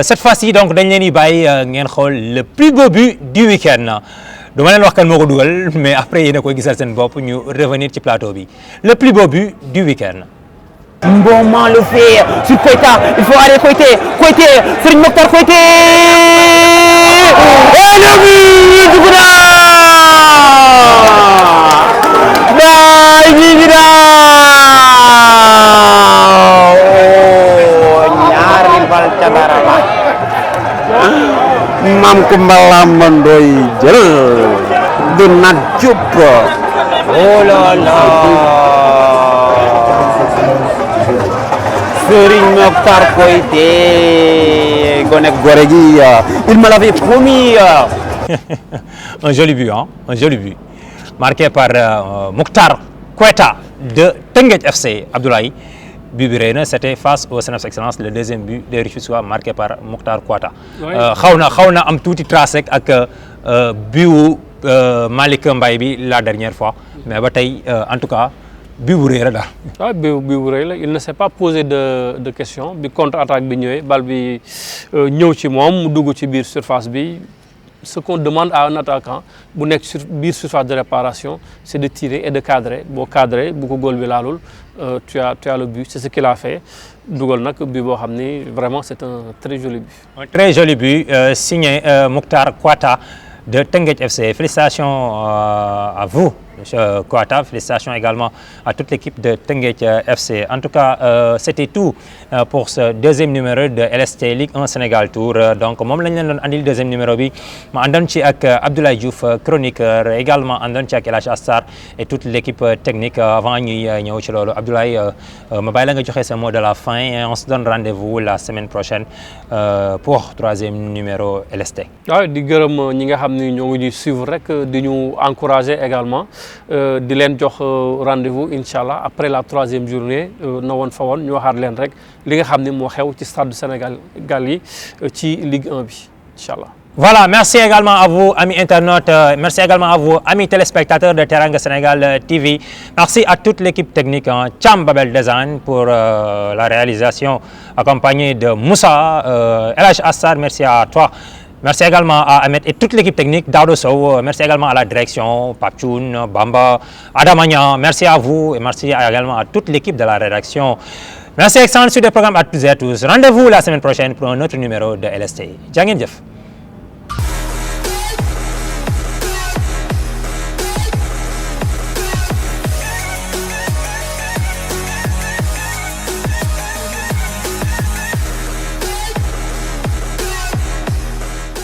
Cette fois-ci, donc, dañ leen di bàyyi ngeen xool le plus beau but du week-end. Du ma leen wax kan moo ko dugal mais après yéen a koy gisal seen bopp ñu revenir ci plateau bi. Le plus beau but du week-end. Mboma le fait sur Koita, il faut aller Koité, Serigne Mokhtar Koité. Et le but dugg na! Ñaari bal ca dara ba. Mam Kumba Lamba Ndoye jël du nat jup. Oh là là. Serigne Mokhtar Koité gonek Gorée gi il me l'avait promis. Un joli but, hein? Un joli but. Marqué par Mokhtar Koita de Teungueth FC. Abdoulaye, but bi rëy na, c'était face au Cneps Excellence, le 2e but des Rufisquois marqué par Mokhtar Koita. xaw na am tuuti trace ak but Malick Mbaye bi la dernière fois mais ba tey en tout cas but bu rëy la daal. waaw but bu rëy la il ne s'est pas posé de question bi contre-attaque bi ñëwee bal bi ñëw ci moom mu dugg ci biir surface bi. Ce qu'on demande à un attaquant bu nekk sur biir surface de réparation c'est de tirer et de cadrer boo cadrer bu ko góol bi laalul tu as le but c'est ce qu'il a fait dugal nag but boo xam ni vraiment c'est un très joli but. Un très joli but signé Mokhtar Koita de Teungueth FC. Félicitations à vous, monsieur Koita. Félicitations également à toute l'équipe de Teungueth FC. En tout cas, c'était tout pour ce 2e numéro de LST Ligue 1 Sénégal Tour. Donc moom lañ leen doon andil 2e numéro bi ma àndoon ci ak Abdoulaye Diouf chroniqueur également àndoon ci ak El Hadj Assar et toute l'équipe technique. Avant ñuy ñëw ci loolu Abdoulaye ma bàyyi la nga joxe sa mot de la fin et on se donne rendez-vous la semaine prochaine pour 3e numéro LST. waaw di gërëm ñi nga xam ni ñoo ngi ñuy suivre rek di ñu encourager également di leen jox rendez-vous inchallah après la 3e journée na woon fa woon ñu waxaat leen rek li nga xam ni moo xew ci stade du Sénégal yi ci Ligue 1 bi inchallah. Voilà, merci également à vous, amis internautes. Merci également à vous, amis téléspectateurs de Teranga Sénégal TV. Merci à toute l'équipe technique, Thiam Babel Design pour la réalisation, accompagné de Moussa, El Hadj Assar, merci à toi. Merci également à Ahmed et toute l'équipe technique, Daouda Sow. Merci également à la direction, Papchoun, Bamba, Adamagnan. Merci à vous et merci également à toute l'équipe de la rédaction. Merci, excellent suite des programmes à toutes et à tous. Rendez-vous la semaine prochaine pour un autre numéro de LST. Jaa ngeen jëf.